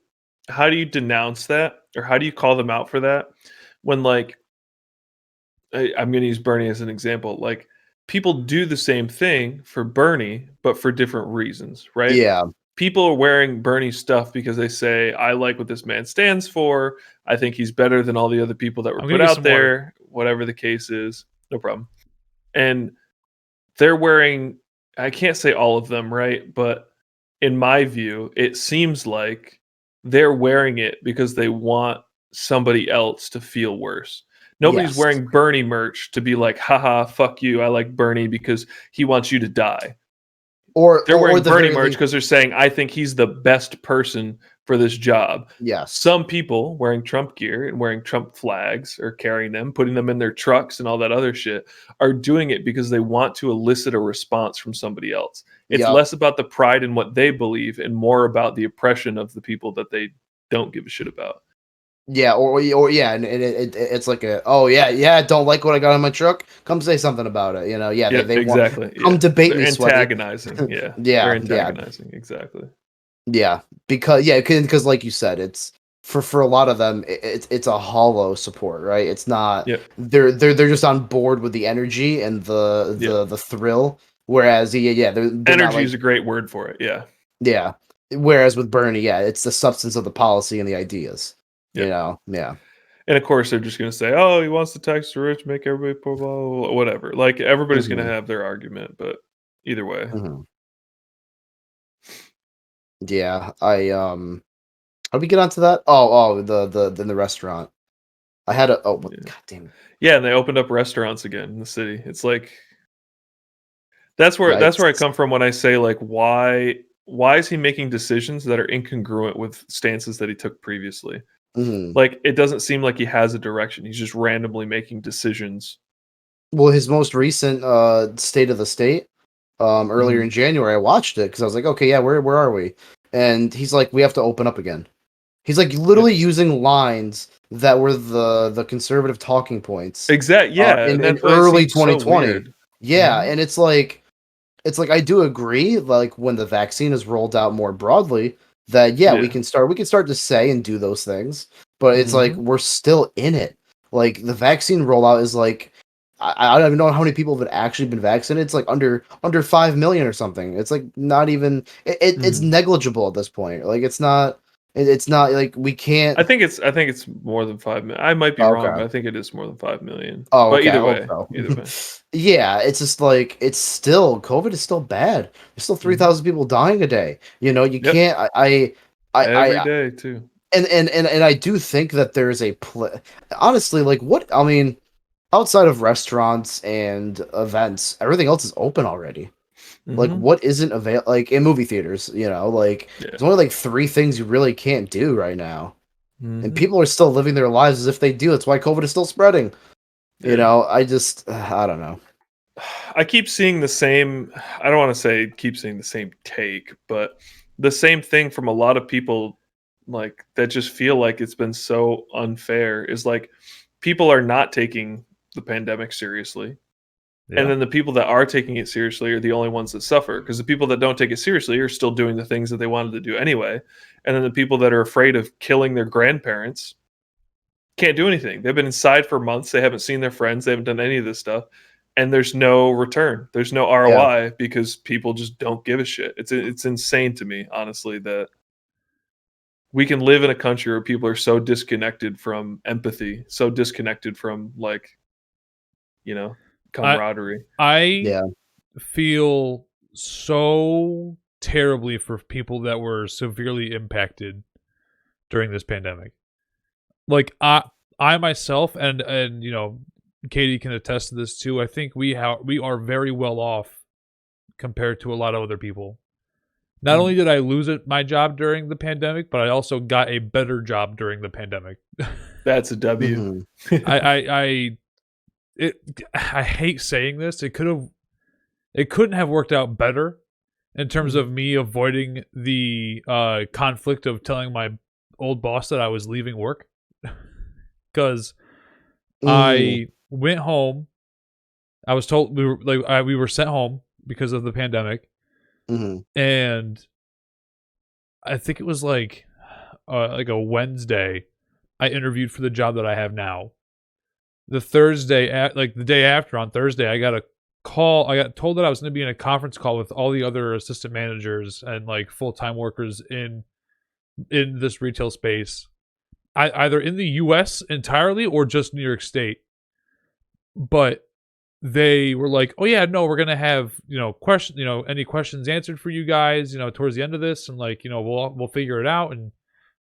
denounce that, or how do you call them out for that when like I'm going to use Bernie as an example, like. People do the same thing for Bernie, but for different reasons, right? Yeah. People are wearing Bernie stuff because they say, I like what this man stands for. I think he's better than all the other people that were put out there, whatever the case is. No problem. And they're wearing, I can't say all of them, right? But in my view, it seems like they're wearing it because they want somebody else to feel worse. Nobody's wearing Bernie merch to be like, haha, fuck you. I like Bernie because he wants you to die. Or they're wearing Bernie merch because they're saying, I think he's the best person for this job. Yes. Some people wearing Trump gear and wearing Trump flags or carrying them, putting them in their trucks and all that other shit are doing it because they want to elicit a response from somebody else. It's Yep. less about the pride in what they believe and more about the oppression of the people that they don't give a shit about. Yeah, or yeah, and it's like don't like what I got on my truck. Come say something about it. You know, yeah, Yeah, they exactly. want come debate They're me, sweaty. antagonizing. Yeah, Yeah, they're yeah. antagonizing. Exactly. Yeah, because like you said, it's for a lot of them, it's a hollow support, right? It's not. Yep. They're just on board with the energy and the thrill. Whereas they're not Energy like, is a great word for it. Yeah. yeah. Whereas with Bernie, yeah, it's the substance of the policy and the ideas. You Yep. know, yeah. And of course, they're just going to say, "Oh, he wants to tax the rich, make everybody poor, blah, blah, blah," whatever." Like everybody's going to have their argument, but either way, Yeah, how do we get onto that? Oh, the restaurant. I had a Yeah. God damn. Yeah, and they opened up restaurants again in the city. It's like that's where Yeah, I come from when I say like, why is he making decisions that are incongruent with stances that he took previously? Like it doesn't seem like he has a direction. He's just randomly making decisions. Well, his most recent State of the State, earlier in January, I watched it because I was like, okay, yeah, where are we? And he's like, we have to open up again. He's like literally using lines that were the conservative talking points. Exactly. Yeah, in and early seems so 2020. weird. Yeah, and it's like I do agree. Like when the vaccine is rolled out more broadly, that we can start to say and do those things. But it's like we're still in it. Like the vaccine rollout is like I don't even know how many people have actually been vaccinated. It's like under 5 million or something. It's like not even it's negligible at this point. Like it's not like we can't. I think it's more than 5 million. I might be wrong, but I think it is more than 5 million. Oh, but okay. either way, Yeah, it's just like it's still COVID is still bad. There's still 3,000 people dying a day. You know, you can't. Every day too. And I do think that there's honestly, like what I mean, outside of restaurants and events, everything else is open already. Like what isn't available? Like in movie theaters, you know, like there's only like 3 things you really can't do right now, and people are still living their lives as if they do. That's why COVID is still spreading. You know, I don't know. I keep seeing the same. I don't want to say keep seeing the same take, but the same thing from a lot of people, like that just feel like it's been so unfair. Is like people are not taking the pandemic seriously. Yeah. And then the people that are taking it seriously are the only ones that suffer, because the people that don't take it seriously are still doing the things that they wanted to do anyway. And then the people that are afraid of killing their grandparents can't do anything. They've been inside for months. They haven't seen their friends. They haven't done any of this stuff. And there's no return. There's no ROI because people just don't give a shit. It's insane to me, honestly, that we can live in a country where people are so disconnected from empathy, so disconnected from like, you know, camaraderie. I feel so terribly for people that were severely impacted during this pandemic. Like I myself and you know, Katie can attest to this too. I think we are very well off compared to a lot of other people. Not only did I lose my job during the pandemic, but I also got a better job during the pandemic. That's a W. I hate saying this. It couldn't have worked out better in terms of me avoiding the conflict of telling my old boss that I was leaving work. Because I went home. I was told we were sent home because of the pandemic, and I think it was like a Wednesday. I interviewed for the job that I have now. The Thursday, the day after, on Thursday, I got a call. I got told that I was going to be in a conference call with all the other assistant managers and like full-time workers in this retail space, either in the U.S. entirely or just New York State. But they were like, "Oh yeah, no, we're gonna have any questions answered for you guys, towards the end of this, and like we'll figure it out and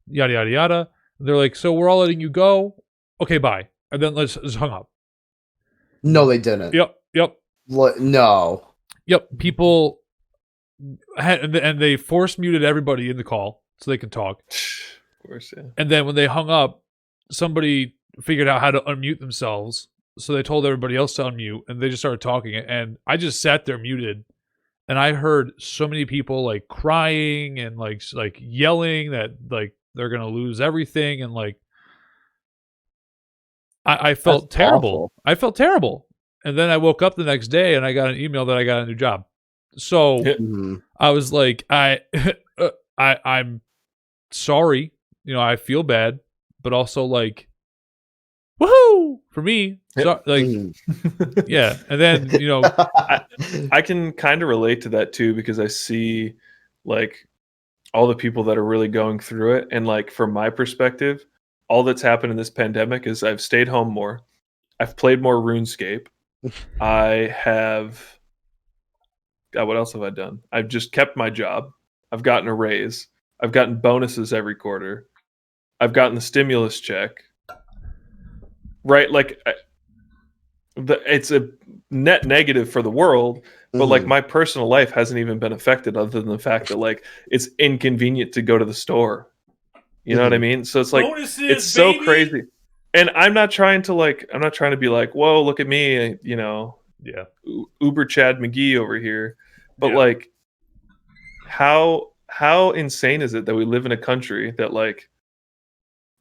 yada yada yada." And they're like, "So we're all letting you go. Okay, bye." And then let's just hung up. No, they didn't. Yep. No. Yep. People had, and they force muted everybody in the call. so they can talk. Of course, yeah. And then when they hung up, somebody figured out how to unmute themselves. So they told everybody else to unmute, and they just started talking. And I just sat there muted, and I heard so many people like crying and like yelling that like they're gonna lose everything, and like I felt That's terrible. awful. I felt terrible. And then I woke up the next day and I got an email that I got a new job. So Mhm. I was like, I'm sorry. You know, I feel bad, but also like, woohoo for me. So, like, Mhm. yeah. And then, you know, I can kind of relate to that too, because I see like all the people that are really going through it. And like from my perspective, all that's happened in this pandemic is I've stayed home more. I've played more RuneScape. I have God, what else have I done? I've just kept my job. I've gotten a raise. I've gotten bonuses every quarter. I've gotten the stimulus check. Right? Like it's a net negative for the world, but like Mhm. my personal life hasn't even been affected other than the fact that like it's inconvenient to go to the store. You know what I Mhm. mean? So it's like bonuses, it's so baby! crazy. And I'm not trying to be like, whoa, look at me, Yeah. Uber Chad McGee over here. But Yeah. like how insane is it that we live in a country that like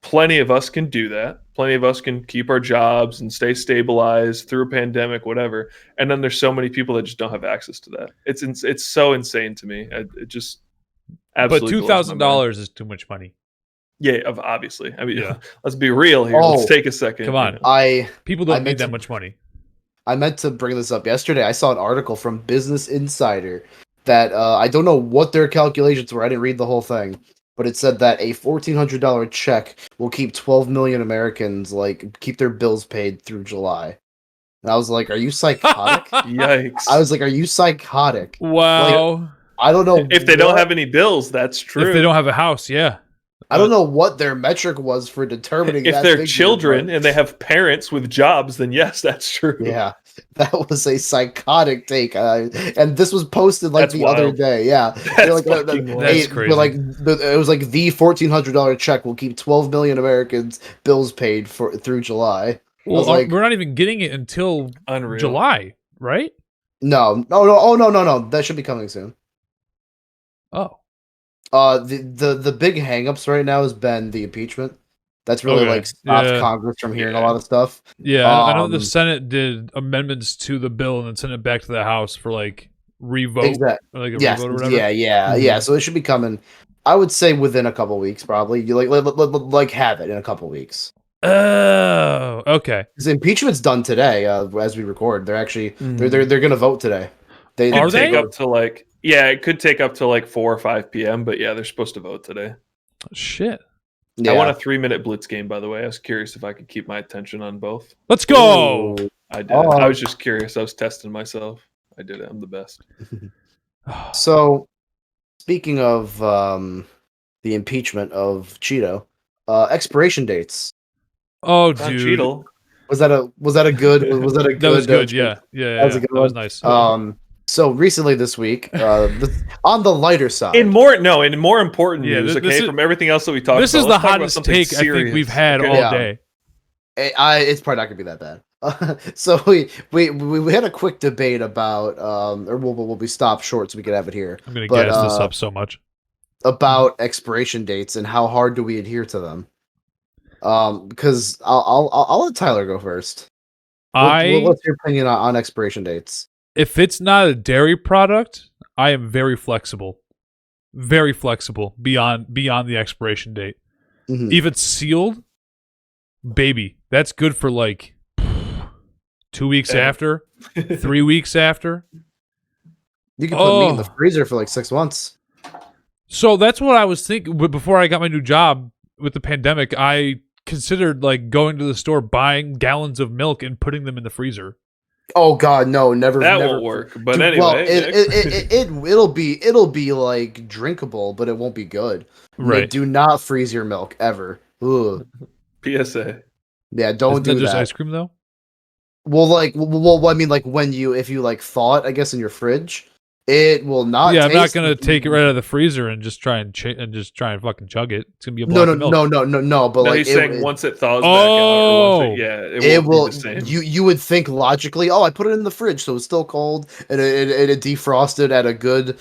plenty of us can do that. Plenty of us can keep our jobs and stay stabilized through a pandemic, whatever. And then there's so many people that just don't have access to that. It's so insane to me. It just But absolutely blows my mind. $2,000 is too much money. Yeah, obviously. I mean, Yeah. let's be real here. Oh, Let's take a second. Come on. you know. I People I don't need meant that to- much money. I meant to bring this up yesterday. I saw an article from Business Insider that I don't know what their calculations were. I didn't read the whole thing, but it said that a $1,400 check will keep 12 million Americans like keep their bills paid through July. And I was like, "Are you psychotic?" Yikes. I was like, "Are you psychotic?" Wow. I don't know If they don't what- have any bills, that's true. If they don't have a house, yeah. I don't know what their metric was for determining if that they're figure, children but- and they have parents with jobs, then yes, that's true. Yeah, that was a psychotic take, and this was posted like That's the other wild. day. Yeah, That's they're like, fucking wild. That's they're crazy. like it was like the $1,400 check will keep 12 million Americans bills paid for through July. I Well, was like, we're not even getting it until Unreal. July, right? no, no, that should be coming soon. Oh. The big hangups right now has been the impeachment. That's really Okay. like stopped Yeah. Congress from hearing a Yeah. lot of stuff. Yeah, I know the Um, Senate did amendments to the bill and then sent it back to the House for like revote. Exactly. Or like a Yes. revote or whatever. Yeah. So it should be coming. I would say within a couple weeks, probably. You like have it in a couple weeks. Oh, okay. Because impeachment's done today, as we record. They're actually Mhm. they're gonna vote today. It Are could take they? up to like it could take up to like 4 or 5 p.m. But yeah, they're supposed to vote today. Shit. Yeah. I won a 3-minute blitz game, by the way. I was curious if I could keep my attention on both. Let's go. Ooh. I did. Oh. I was just curious. I was testing myself. I did it. I'm the best. So, speaking of the impeachment of Cheeto, expiration dates. Oh, Don dude. Cheadle. Was that a good? Was that a good? That was good. take? Yeah. Yeah. That was a good That was one. nice. So recently this week, on the lighter side, In more important Yeah, news, this okay, is- from everything else that we talked This about. is the let's talk about hottest something take I think serious, we've had okay? all Yeah. day. it's probably not gonna be that bad. So we had a quick debate about, or we'll be stopped short so we can have it here. I'm gonna But, gas this up so much. About expiration dates and how hard do we adhere to them? Because I'll let Tyler go first. What's your opinion on expiration dates? If it's not a dairy product, I am very flexible beyond the expiration date. Mhm. If it's sealed, baby, that's good for like 2 weeks Yeah. after, 3 weeks after. You can put meat in the Oh. freezer for like 6 months. So that's what I was thinking. But before I got my new job with the pandemic, I considered like going to the store, buying gallons of milk, and putting them in the freezer. Oh God, no, never. That never. won't work. But Dude, anyway, well, Nick. it'll be like drinkable, but it won't be good. Right. Nick, do not freeze your milk ever. Ugh. PSA. Yeah, don't Isn't do that just that. ice cream though? Well, I mean, like if you like thaw it, I guess in your fridge, It will not. Yeah, I'm not taste gonna take it right out of the freezer and just try and fucking chug it. It's gonna be a block of milk. No. But No, like he's saying once it thaws back out, or once it it won't will. be the same. You would think logically, oh, I put it in the fridge, so it's still cold, and it defrosted at a good,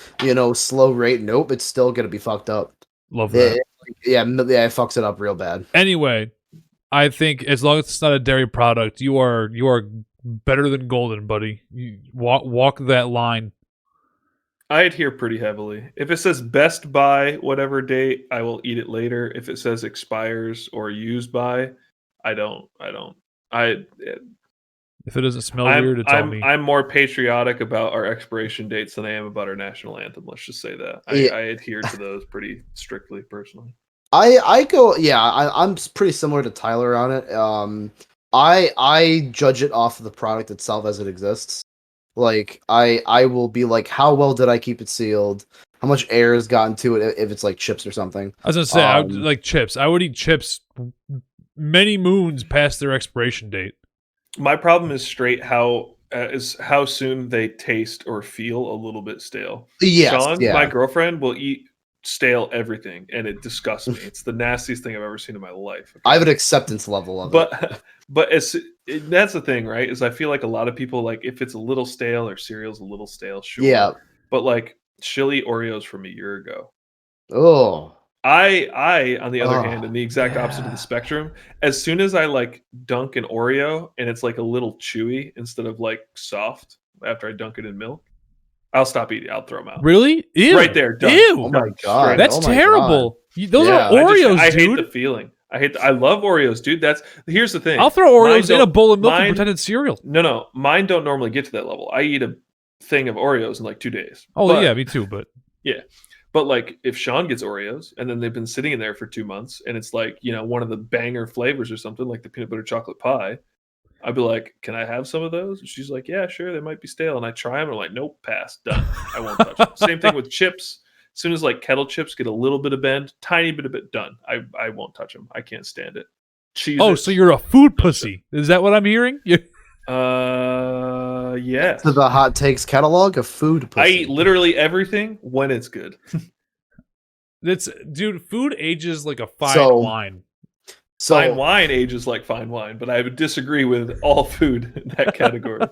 slow rate. Nope, it's still gonna be fucked up. Love that. Yeah, it fucks it up real bad. Anyway, I think as long as it's not a dairy product, you are better than golden, buddy. You walk that line. I adhere pretty heavily. If it says best by whatever date, I will eat it later. If it says expires or used by, I don't. If it doesn't smell weird, it's on me. I'm more patriotic about our expiration dates than I am about our national anthem. Let's just say that. I adhere to those pretty strictly, personally. I go, yeah. I'm pretty similar to Tyler on it. I judge it off of the product itself as it exists. Like I will be like, how well did I keep it sealed? How much air has gotten to it if it's like chips or something? I was gonna say, I would like chips. I would eat chips many moons past their expiration date. My problem is straight how soon they taste or feel a little bit stale. Yes, Sean, my girlfriend, will eat stale everything, and it disgusts me. It's the nastiest thing I've ever seen in my life. Okay? I have an acceptance level of it. But that's the thing, right? Is I feel like a lot of people, like, if it's a little stale or cereal's a little stale, sure. Yeah. But like chili Oreos from a year ago. Oh. I on the other hand, in the exact opposite of the spectrum, as soon as I like dunk an Oreo and it's like a little chewy instead of like soft after I dunk it in milk, I'll stop eating. I'll throw them out. Really? Ew. Right there. Done. Ew. Oh my god. That's terrible. Those are Oreos, I dude. hate the feeling. I love Oreos, dude. Here's the thing. I'll throw Oreos in a bowl of milk and pretend it's cereal. No. Mine don't normally get to that level. I eat a thing of Oreos in like 2 days. Oh, yeah, me too, but... Yeah. But like if Sean gets Oreos and then they've been sitting in there for 2 months and it's like, one of the banger flavors or something like the peanut butter chocolate pie, I'd be like, can I have some of those? And she's like, yeah, sure. They might be stale. And I try them and I'm like, nope, pass, done. I won't touch them. Same thing with chips. As soon as like kettle chips get a little bit of bend, tiny bit of it, done. I won't touch them. I can't stand it. Oh, so you're a food pussy. Is that what I'm hearing? Yeah. To the Hot Takes catalog of food pussy. I eat literally everything when it's good. Dude, food ages like a fine wine. Fine wine ages like fine wine, but I would disagree with all food in that category.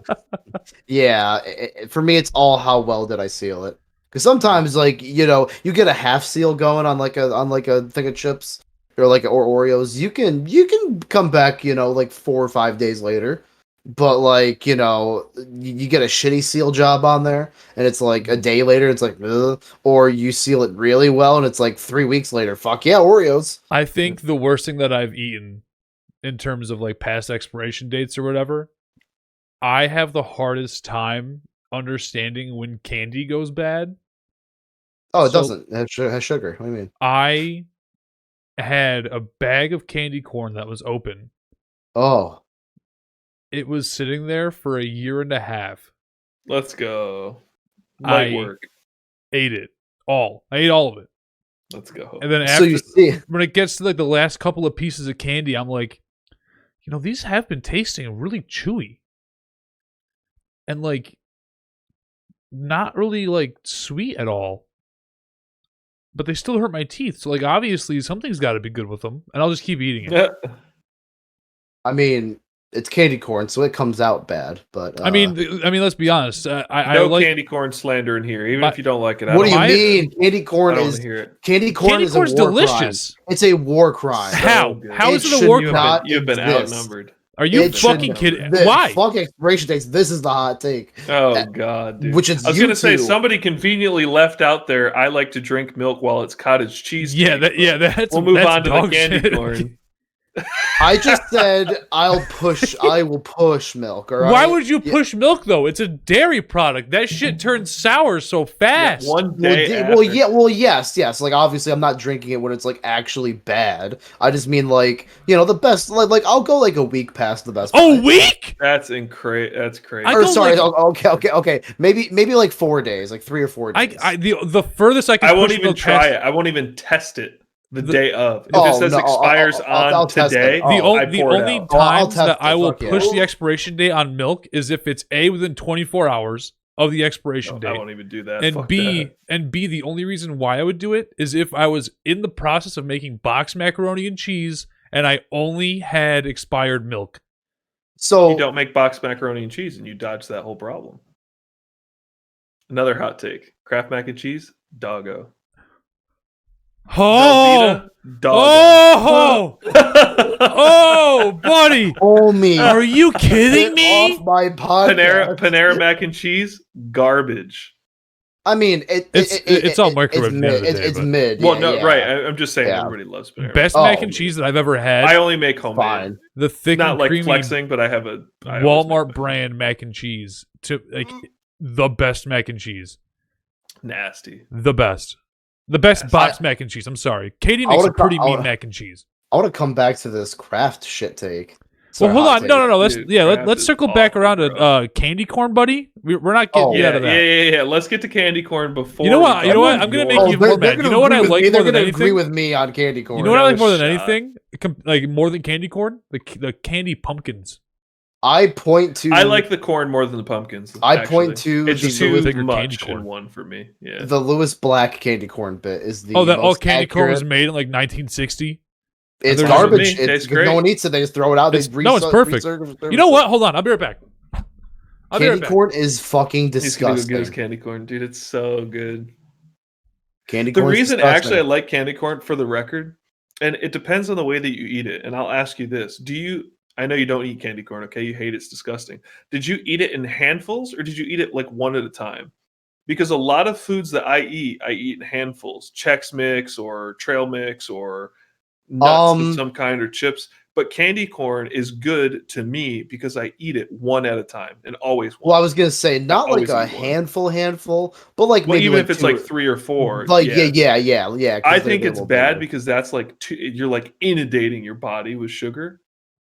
Yeah, for me, it's all how well did I seal it. Because sometimes, like, you get a half seal going on like a thing of chips or Oreos. You can come back, like 4 or 5 days later. But like, you get a shitty seal job on there and it's like a day later, it's like, ugh. Or you seal it really well and it's like 3 weeks later. Fuck yeah, Oreos. I think the worst thing that I've eaten in terms of like past expiration dates or whatever, I have the hardest time understanding when candy goes bad. Oh, it doesn't. It has sugar. What do you mean? I had a bag of candy corn that was open. Oh. It was sitting there for a year and a half. Let's go. Light work. Ate it all. I ate all of it. Let's go. And then after, when it gets to like the last couple of pieces of candy, I'm like, these have been tasting really chewy. And like, not really like sweet at all. But they still hurt my teeth. So like, obviously something's got to be good with them. And I'll just keep eating it. I mean... It's candy corn, so it comes out bad. But I mean, let's be honest. I like candy corn slander in here, even if you don't like it. What do you mean? Candy corn is candy corn is a war delicious. Crime. It's a war crime. How? How is it a war crime? You've been outnumbered. Are you fucking kidding? Why? Fuck expiration dates. This is the hot take. Oh god, dude. Which is I was going to say somebody conveniently left out there. I like to drink milk while it's cottage cheese. Yeah, that's. We'll move on to the candy candy corn. I just said I will push milk. All right? Why would you push milk though? It's a dairy product. That shit turns sour so fast. Yeah, one day. Yes. Like obviously, I'm not drinking it when it's like actually bad. I just mean like the best. Like I'll go like a week past the best. A week? That's crazy. That's crazy. Okay. Maybe like 4 days, like 3 or 4 days. The furthest I can. I won't even try it. I won't even test it. The day of. If it says expires on today, the only times that I will push the expiration date on milk is if it's within 24 hours, of the expiration I date. won't even do that. And Fuck B, that. the only reason why I would do it is if I was in the process of making boxed macaroni and cheese and I only had expired milk. So You don't make boxed macaroni and cheese, and you dodge that whole problem. Another hot take: Kraft mac and cheese, doggo. Oh, Velveeta, doggo. oh, oh, buddy, homie, are you kidding get me? off my podcast. Panera mac and cheese, garbage. I mean, It's all microwave It's at the end mid. of the day, It's but- mid. Well, yeah, no, yeah. right. I'm just saying Yeah. everybody loves Panera. Best Oh. mac and cheese that I've ever had. I only make homemade. Fine. The thick Not and like creamy flexing, but I have a I always Walmart make brand mac and cheese. The best mac and cheese. nasty. The best boxed mac and cheese. I'm sorry. Katie makes a would've pretty co- I mean would've- mac and cheese. I want to come back to this Kraft shit take. Well, Sorry, hold hot on. take. No. Let's Dude, let's Kraft circle is back awful, around to bro. candy corn, buddy. We're not getting Oh, out of that. Yeah. Let's get to candy corn before. You know what? we You know talk what? about I'm gonna your- make you more mad. You know what I like They're more than gonna agree anything? with me on candy corn. You know what I like more than Shot. anything? Like more than candy corn? The candy pumpkins. I point to. I like the corn more than the pumpkins. I actually. point to It's the too Louis- Bigger candy much corn. in one for me. Yeah. the Lewis Black candy corn bit is the. Oh, that all most candy corn was accurate. made in like 1960. It's There's- garbage. Me. It's, Tastes because great. no one eats it. They just throw it out. It's perfect. You know what? Hold on. I'll be right back. I'll be right Candy back. corn is fucking He's gonna go disgusting. get his candy corn, dude. It's so good. Candy The corn. reason actually I like candy corn, for the record, and it depends on the way that you eat it. And I'll ask you this: do you? I know you don't eat candy corn. Okay, you hate it. It's disgusting. Did you eat it in handfuls, or did you eat it like one at a time? Because a lot of foods that I eat in handfuls: Chex Mix or Trail Mix or nuts of some kind or chips. But candy corn is good to me because I eat it one at a time and always one. Well, I was gonna say not like always a eat one. handful, but like Well, maybe even like if it's two like or- 3 or 4. Like yes. yeah. 'cause I they're think a it's little bad bigger. because that's like you're like inundating your body with sugar.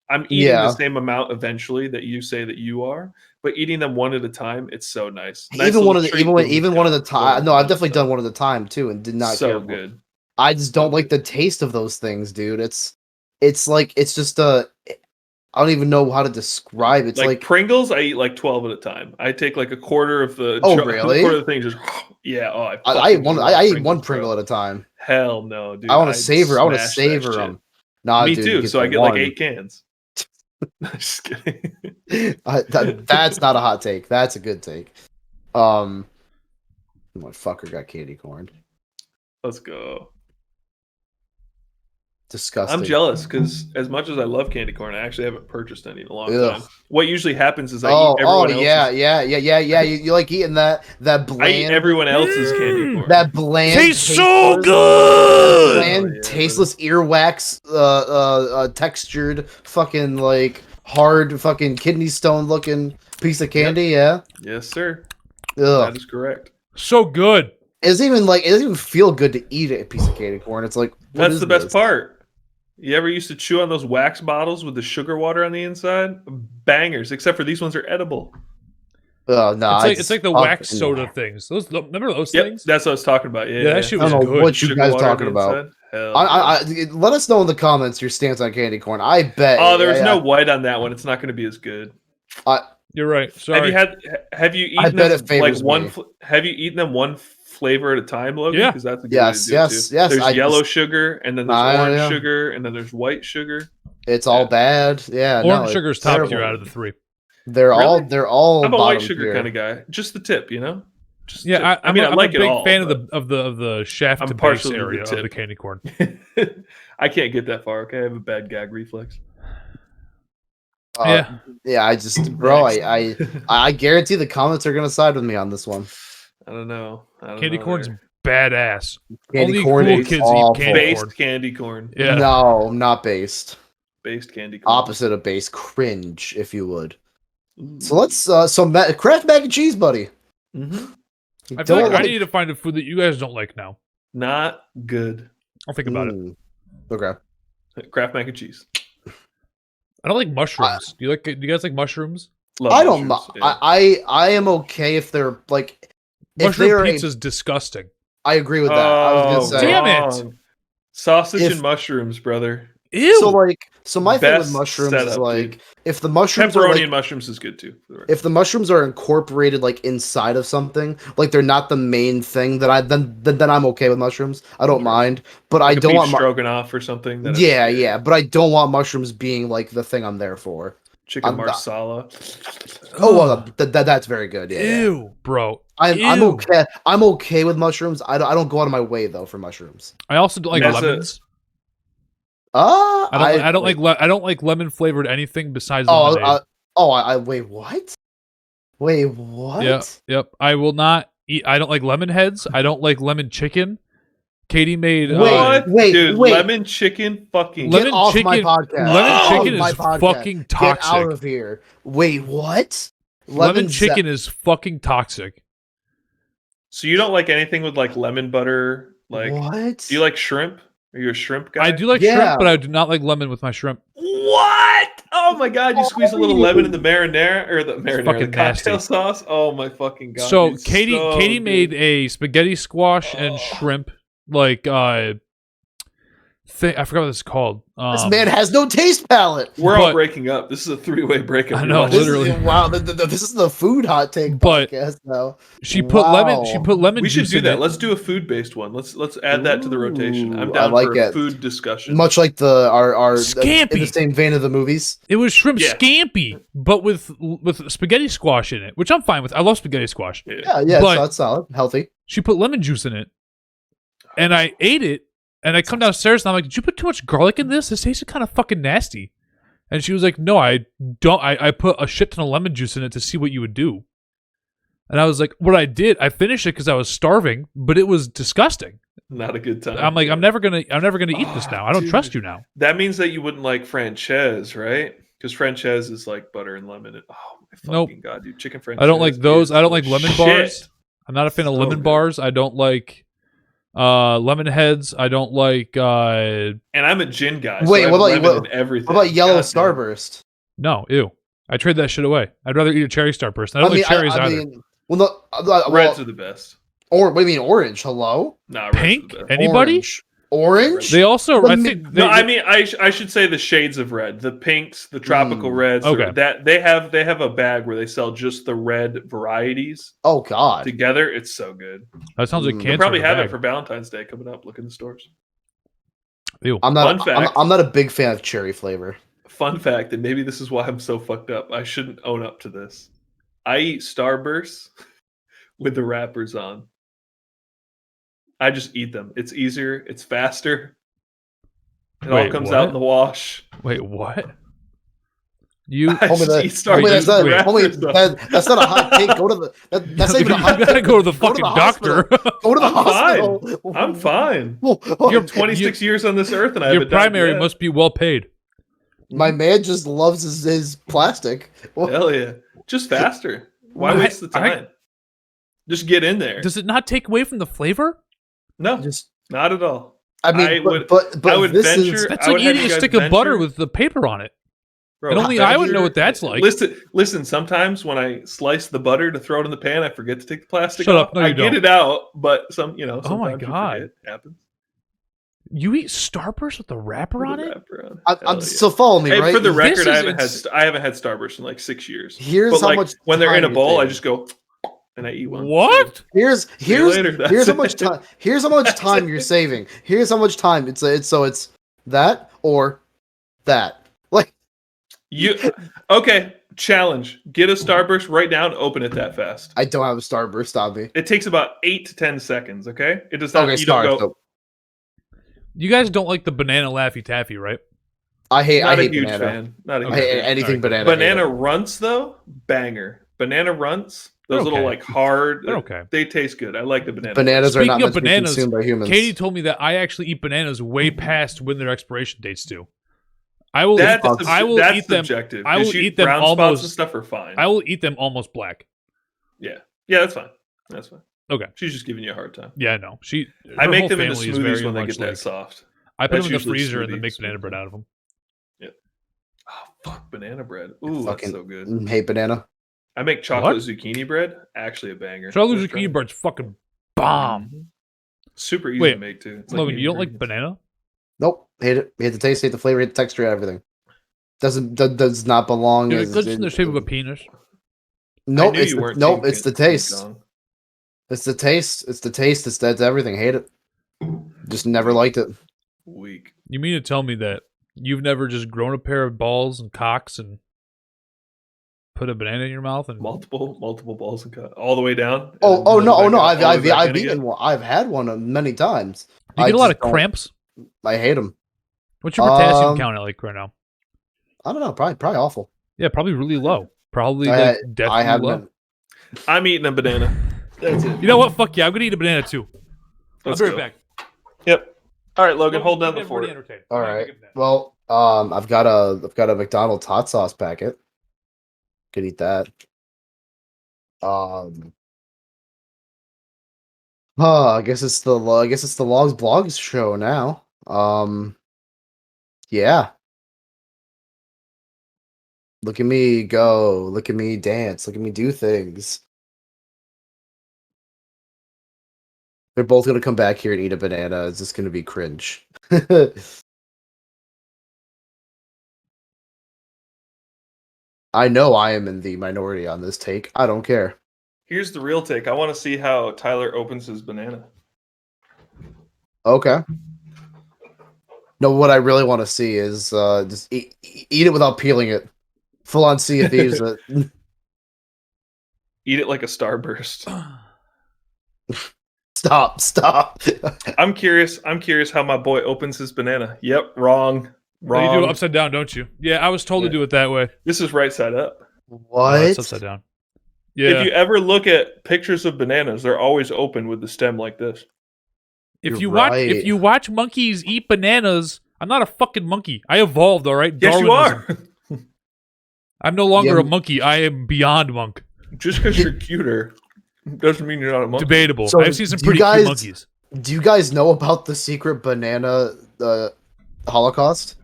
I'm eating Yeah. the same amount eventually that you say that you are, but eating them one at a time, it's so nice. Nice Even one little of the treat even when we even one of the go time. No, and I've definitely stuff. done one at a time too, and did not care. So for it. good. I just don't So like the taste of those things, dude. It's like it's just I don't even know how to describe. It's like, like Pringles, I eat like 12 at a time. I take like a quarter of the Oh, a really? quarter of the thing, just yeah. Oh, I eat fucking one. love I eat Pringles, one Pringle bro. at a time. Hell no, dude. I want I'd to savor. I want to smash that savor shit. them. Nah, Me dude, too. you So I the get like one. 8 cans. Just kidding. That's not a hot take. That's a good take. Motherfucker got candy corn. Let's go. Disgusting. I'm jealous because as much as I love candy corn, I actually haven't purchased any in a long Ugh. time. What usually happens is I Oh, eat everyone else's. yeah. You like eating that I eat bland, everyone else's candy corn. that bland, Tastes so tasteless- good. bland, Oh, yeah, tasteless earwax, textured, fucking like hard, fucking kidney stone looking piece of candy. Yeah. Yes, sir. Ugh. That is correct. So good. It doesn't even feel good to eat a piece of candy corn. It's like what That's is the best this? part. You ever used to chew on those wax bottles with the sugar water on the inside? Bangers, except for these ones are edible. Oh no, It's like the wax soda things. Remember those Yep, things? that's what I was talking about. Yeah, that shit I was don't know good. what you Sugar guys water on talking the about. inside? Hell I yeah. let us know in the comments your stance on candy corn. I bet. Oh, there's yeah, no white on that one. It's not going to be as good. You're right. Sorry. Have you I eaten bet them it favors like one? me. Have you eaten them one flavor at a time, Logan? Yeah. Because that's a good Yes, way to do it, too. yes. There's I yellow just- sugar, and then there's I orange know. sugar, and then there's white sugar. It's all Yeah. bad. Yeah, Orange no, sugar's it's top terrible. tier out of the three. They're Really? all. I'm a white bottom sugar tier. kind of guy. Just the tip, you know. Just the Yeah, tip. I mean, I'm I like a big it all. fan but of the shaft I'm to base partial to the area of tip. the candy corn. I can't get that far. Okay, I have a bad gag reflex. Yeah. I just, bro. I guarantee the comments are gonna side with me on this one. I don't know. Candy corn's there. badass. Candy Only corn cool is kids awful. eat candy Based corn. candy corn. Yeah. No, not based. Based candy corn. Opposite of base, cringe, if you would. Ooh. So let's Kraft mac and cheese, buddy. Mhm. I feel Don't like I need to find a food that you guys don't like now. Not good. I'll think about it. Okay. Kraft mac and cheese. I don't like mushrooms. Do you guys like mushrooms? Love I don't. mushrooms, yeah. I am okay if they're like. If they Mushroom are pizza's disgusting. I agree with that. I was Oh, gonna say. Damn it. wrong. Sausage If- and mushrooms, brother. Ew. So my thing with Best mushrooms is setup, like dude. if the mushrooms are Pepperoni like and mushrooms is good too. For the record. if the mushrooms are incorporated like inside of something, like they're not the main thing, then I'm okay with mushrooms. I don't Sure. mind, but Like I a don't beef want stroganoff or something. Then yeah, but I don't want mushrooms being like the thing I'm there for. Chicken I'm not- marsala. Oh, well, that's very good. Yeah, yeah. Ew, bro. I'm Ew. okay. I'm okay with mushrooms. I don't go out of my way though for mushrooms. I also don't like As a- lemons. I I don't like lemon flavored anything besides Oh, lemonade. I wait. What? Wait, what? Yep. I will not eat. I don't like lemon heads. I don't like lemon chicken. Katie made What? wait, Dude, wait. lemon chicken fucking. Get lemon off chicken. my podcast. Lemon Oh, chicken my is podcast. fucking toxic. Get out of here. Wait, what? Lemon chicken is fucking toxic. So you don't like anything with like lemon butter? Like, what? do you like shrimp? Are you a shrimp guy? I do like Yeah. shrimp, but I do not like lemon with my shrimp. What? Oh my god! You squeeze a little lemon in the marinara or the marinara, fucking the cocktail nasty. sauce. Oh my fucking god! So it's Katie so good. made a spaghetti squash and Oh. shrimp like thing. I forgot what it's called. This man has no taste palate. We're all but- breaking up. This is a three-way breakup. I You're know, watching. literally. Wow, this is the food hot take But podcast now. She put lemon. Wow. She put lemon We should juice do in that. it. Let's do a food-based one. Let's add that to the rotation. I'm Ooh, down I like for a it. food discussion. Much like our in Scampi. the same vein of the movies. It was shrimp Yeah. scampi, but with spaghetti squash in it, which I'm fine with. I love spaghetti squash. Yeah, But- so that's solid, healthy. She put lemon juice in it, and I ate it. And I come downstairs and I'm like, "Did you put too much garlic in this? This tasted kind of fucking nasty." And she was like, "No, I don't. I put a shit ton of lemon juice in it to see what you would do." And I was like, "What I did, I finished it because I was starving, but it was disgusting." Not a good time. I'm like, I'm never gonna eat this now. I don't dude. trust you now. That means that you wouldn't like franchise, right? Because franchise is like butter and lemon. And, oh my fucking Nope. god, dude! Chicken franchise. I don't like those. is I don't like lemon shit. bars. I'm not a fan of So lemon good. bars. I don't like lemon heads. I don't like And I'm a gin guy. Wait, so I what have about- lemon in everything? What about yellow God damn. starburst? no, ew. I trade that shit away. I'd rather eat a cherry starburst. I don't like cherries either. Well, no, Reds are the best. or what do you mean orange? Hello, Nah, reds Pink? are the best. Anybody? Orange? They also, Let I me- think, No, I mean I should say the shades of red, the pinks, the tropical reds. Okay. That they have a bag where they sell just the red varieties Oh God, together. It's so good. that sounds like They cancer. They probably in a have bag. it for Valentine's Day coming up. Look in the stores. Ew. I'm Fun not. fact. I'm not a big fan of cherry flavor. Fun fact, and maybe this is why I'm so fucked up. I shouldn't own up to this. I eat Starbursts with the wrappers on. I just eat them. It's easier. It's faster. It all Wait, comes what? out in the wash. Wait, what? You I Homie, just that- eat Starbursts Homie, that's not. with Homie, wrappers on. that's not a hot take. Go to the. That's not even a you hot gotta take. go to the Go fucking hospital. doctor. Go to the I'm hospital. fine. I'm fine. Well, You're- 26 years on this earth, and I Your haven't died primary yet. must be well paid. my man just loves his plastic. Hell yeah. Just faster. Why I- waste the time? Just get in there. Does it not take away from the flavor? No, Just, not at all. I mean, I would- but I would this venture- is That's I like would have eating you a guys stick of butter venture- with the paper on it. Bro, And only I would know what that's like. Listen. Sometimes when I slice the butter to throw it in the pan, I forget to take the plastic Shut off. up. No, I you get don't. it out, but Oh my sometimes you God. forget. It happens. You eat Starburst with the wrapper With on the it? wrapper on. I'm Hell yeah. so follow me, Hey, right? for the This record, is I haven't had Starburst in like 6 years. Here's But how like much when they're in a time bowl, it I takes. just go and I eat one. What? Here's you later, that's here's how it. much time. Here's how much That's time it. you're saving. Here's how much time it's that or that. Like You okay? Challenge: get a Starburst right now and open it that fast. I don't have a Starburst on me. It takes about 8 to 10 seconds. Okay, it does not. Okay, you don't sorry. go. So You guys don't like the banana Laffy Taffy, right? I hate Not a hate huge banana. fan. Not a I huge hate fan. anything Alright. banana. Banana runts though, banger. Banana runts. Those They're little okay. like hard. They're okay. They taste good. I like the banana. Bananas are Speaking not of meant to be bananas, consumed by humans. Katie told me that I actually eat bananas way past when their expiration dates do. I will That's, eat them. I will that's eat them. subjective. I will Is eat them brown spots almost- and stuff are fine. I will eat them almost black. Yeah, that's fine. That's fine. Okay. She's just giving you a hard time. Yeah, no. I her make whole them into family is smoothies very when they much get that like- soft. I put That's them in the usually freezer and then smoothie- make banana smoothie. bread out of them. Oh fuck, banana bread. Ooh, Fucking- that's so good. hate banana. I make chocolate What? zucchini bread. Actually, a banger. Charlie Worth zucchini trying. bread's fucking bomb. Mhm. Super easy Wait, to make too. It's like Logan, new you don't like ingredients. banana? Nope. Hate it. Hate the taste, hate the flavor, hate the texture, everything. Does not belong. Dude, as it looks in the shape of a penis. Nope. I knew It's you the, weren't nope. Team It's the Team taste. Kong. It's the taste. It's the taste. That's everything. Hate it. Just never liked it. Weak. You mean to tell me that you've never just grown a pair of balls and cocks and put a banana in your mouth and Multiple balls and cut all the way down. and Oh, then oh pull it no, oh back no! up, I've all the way back in eaten again? one. I've had one many times. you get a lot just of don't- cramps? I hate them. What's your potassium Um, count at like right now? I don't know. Probably awful. Yeah, probably really low. Probably I- like I definitely haven't. low. I'm eating a banana. That's it. You know what? Fuck yeah, I'm gonna eat a banana too. Let's I'll be right go. back. Yep. All right, Logan, hold down the Everybody fort. entertained. All I'm gonna right. take a banana. Well, I've got a McDonald's hot sauce packet. Could eat that. I guess it's the Logs Blogs show now. Yeah. Look at me go. Look at me dance. Look at me do things. They're both gonna come back here and eat a banana. It's just gonna be cringe. I know I am in the minority on this take. I don't care. Here's the real take. I want to see how Tyler opens his banana. Okay. No, what I really want to see is just eat it without peeling it. Full on Sea of Thieves. Eat it like a starburst. Stop. I'm curious how my boy opens his banana. Yep, wrong. Oh, you do it Wrong. upside down, don't you? Yeah, I was told to Yeah. do it that way. This is right side up. What? No, it's upside down. Yeah. If you ever look at pictures of bananas, they're always open with the stem like this. If You're if you watch monkeys eat bananas, I'm not a fucking monkey. I evolved, all right? Yes, you Darwinism. are. I'm no longer Yeah. a monkey. I am beyond monk. Just because you're cuter doesn't mean you're not a monkey. Debatable. So, I've seen some do you pretty guys- cute monkeys. Do you guys know about the secret banana Holocaust?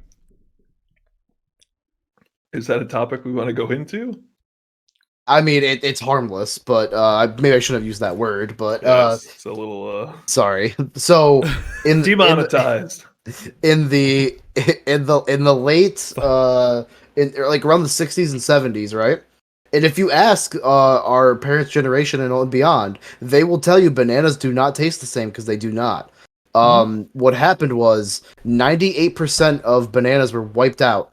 Is that a topic we want to go into? I mean, it's harmless, but maybe I shouldn't have used that word. But It's a little sorry. So in demonetized. in the late in like around the 60s and 70s, right? And if you ask our parents' generation and beyond, they will tell you bananas do not taste the same because they do not. What happened was 98% of bananas were wiped out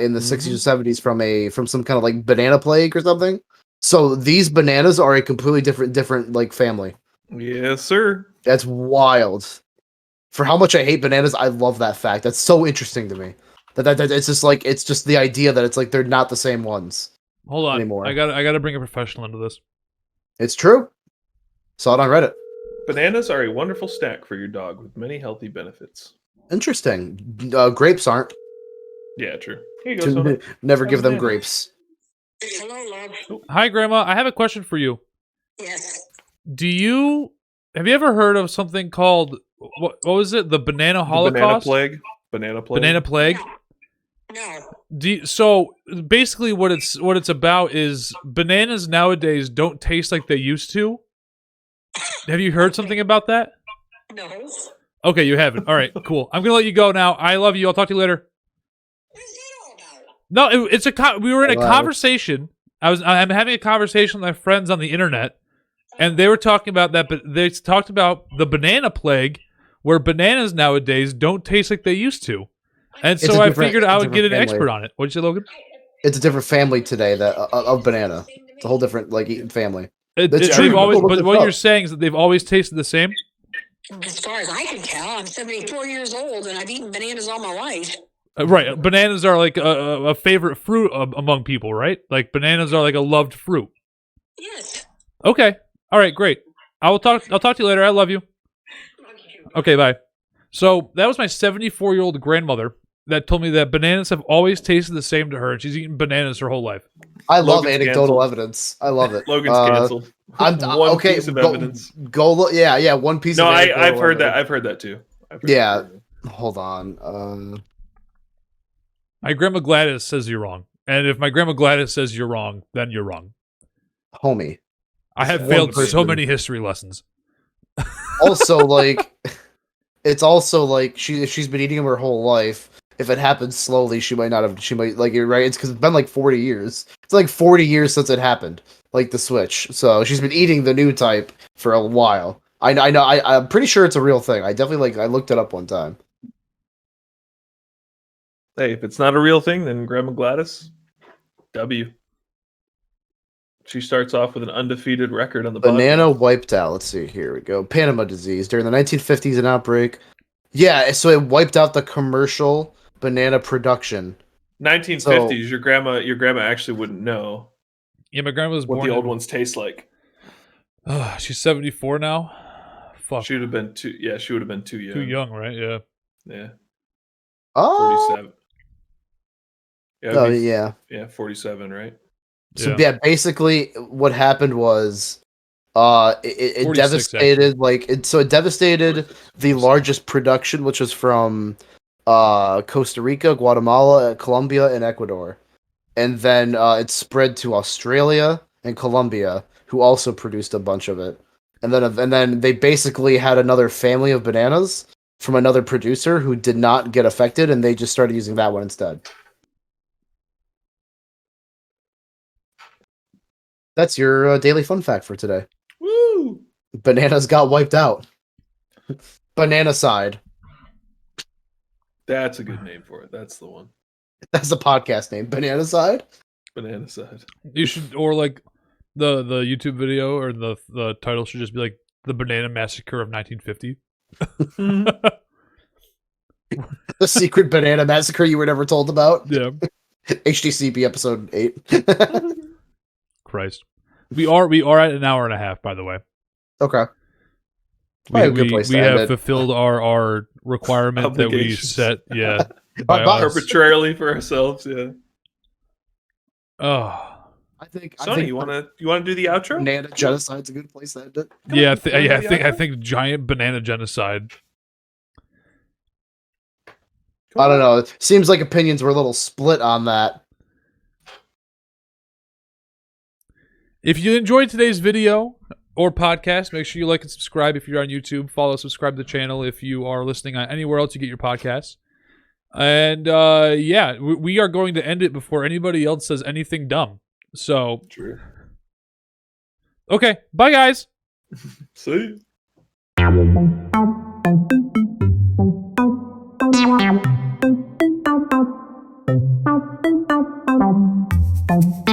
in the 60s or 70s from some kind of like banana plague or something. So these bananas are a completely different like family. Yes, sir. That's wild. For how much I hate bananas, I love that fact. That's so interesting to me. That it's just the idea that it's like they're not the same ones Hold on. anymore. I got to bring a professional into this. It's true. Saw it on Reddit. Bananas are a wonderful snack for your dog with many healthy benefits. Interesting. Grapes aren't. Yeah, true. Here you go, Sona. Never Have give a them banana. grapes. Hello, love. Hi, Grandma. I have a question for you. Yes. Have you ever heard of something called what was it? The banana The holocaust? banana plague. Banana plague. Banana plague? No. So basically what it's about is bananas nowadays don't taste like they used to. Have you heard something about that? No. Okay, you haven't. All right, cool. I'm going to let you go now. I love you. I'll talk to you later. What is that all about? No, we were in a Wow. conversation. I'm having a conversation with my friends on the internet, and they were talking about that. But they talked about the banana plague, where bananas nowadays don't taste like they used to, and It's so a I different- figured I would get an different family. expert on it. What'd you say, Logan? It's a different family today that of banana. It's a whole different like eating family. That's They've true. always, Look but this what up. you're saying is that they've always tasted the same. As far as I can tell, I'm 74 years old and I've eaten bananas all my life. Right, bananas are like a favorite fruit among people, right? Like bananas are like a loved fruit. Yes. Okay, all right, great. I'll talk to you later. I love you. Okay, bye. So that was my 74-year-old grandmother that told me that bananas have always tasted the same to her, and she's eaten bananas her whole life. I love Logan's anecdotal canceled. evidence. I love it. Logan's canceled. I'm One okay. piece of go, evidence. Go look. Yeah. One piece. No, of I've anecdotal heard that. evidence. I've heard that too. I've heard Yeah. that too. Hold on. My grandma Gladys says you're wrong, and if my grandma Gladys says you're wrong, then you're wrong. Homie. I have One failed so person. many history lessons. Also, like, it's also like she's been eating them her whole life. If it happens slowly, she might not have. She might like you're right. It's because it's been like 40 years. It's like 40 years since it happened, like the switch. So she's been eating the new type for a while. I know. I'm pretty sure it's a real thing. I definitely I looked it up one time. Hey, if it's not a real thing, then Grandma Gladys, W. She starts off with an undefeated record on the Banana podcast. wiped out. Let's see. Here we go. Panama disease during the 1950s, an outbreak. Yeah, so it wiped out the commercial banana production. 1950s. Your grandma actually wouldn't know Yeah, my grandma was what born the old ones taste like. She's 74 now. Fuck. She would have been too. Yeah, she would have been too young. Too young, right? Yeah. Yeah. Oh, 47. Yeah. oh yeah. Yeah, 47, right? So yeah, basically what happened was it 46, devastated it devastated the largest production, which was from Costa Rica, Guatemala, Colombia, and Ecuador. And then it spread to Australia and Colombia, who also produced a bunch of it. And then they basically had another family of bananas from another producer who did not get affected, and they just started using that one instead. That's your daily fun fact for today. Woo! Bananas got wiped out. Banana side. That's a good name for it. That's the one. That's the podcast name. Banana side. Banana side. You should, or like the YouTube video or the title should just be like the Banana Massacre of 1950. The secret banana massacre you were never told about. Yeah. HTCB episode 8. Christ. We are at an hour and a half, by the way. Okay. We, Probably a good place to end have it. fulfilled our requirement that we Obligations. set. Yeah. Bye. Arbitrarily for ourselves, yeah. Oh. I think Sonny, you wanna do the outro? banana genocide's a good place to end it. Yeah, I think giant banana genocide. I don't know. It seems like opinions were a little split on that. If you enjoyed today's video or podcast, make sure you like and subscribe if you're on YouTube. Follow, subscribe to the channel if you are listening on anywhere else you get your podcasts. And yeah, we are going to end it before anybody else says anything dumb. So, True. Okay, bye guys. See? Thank you.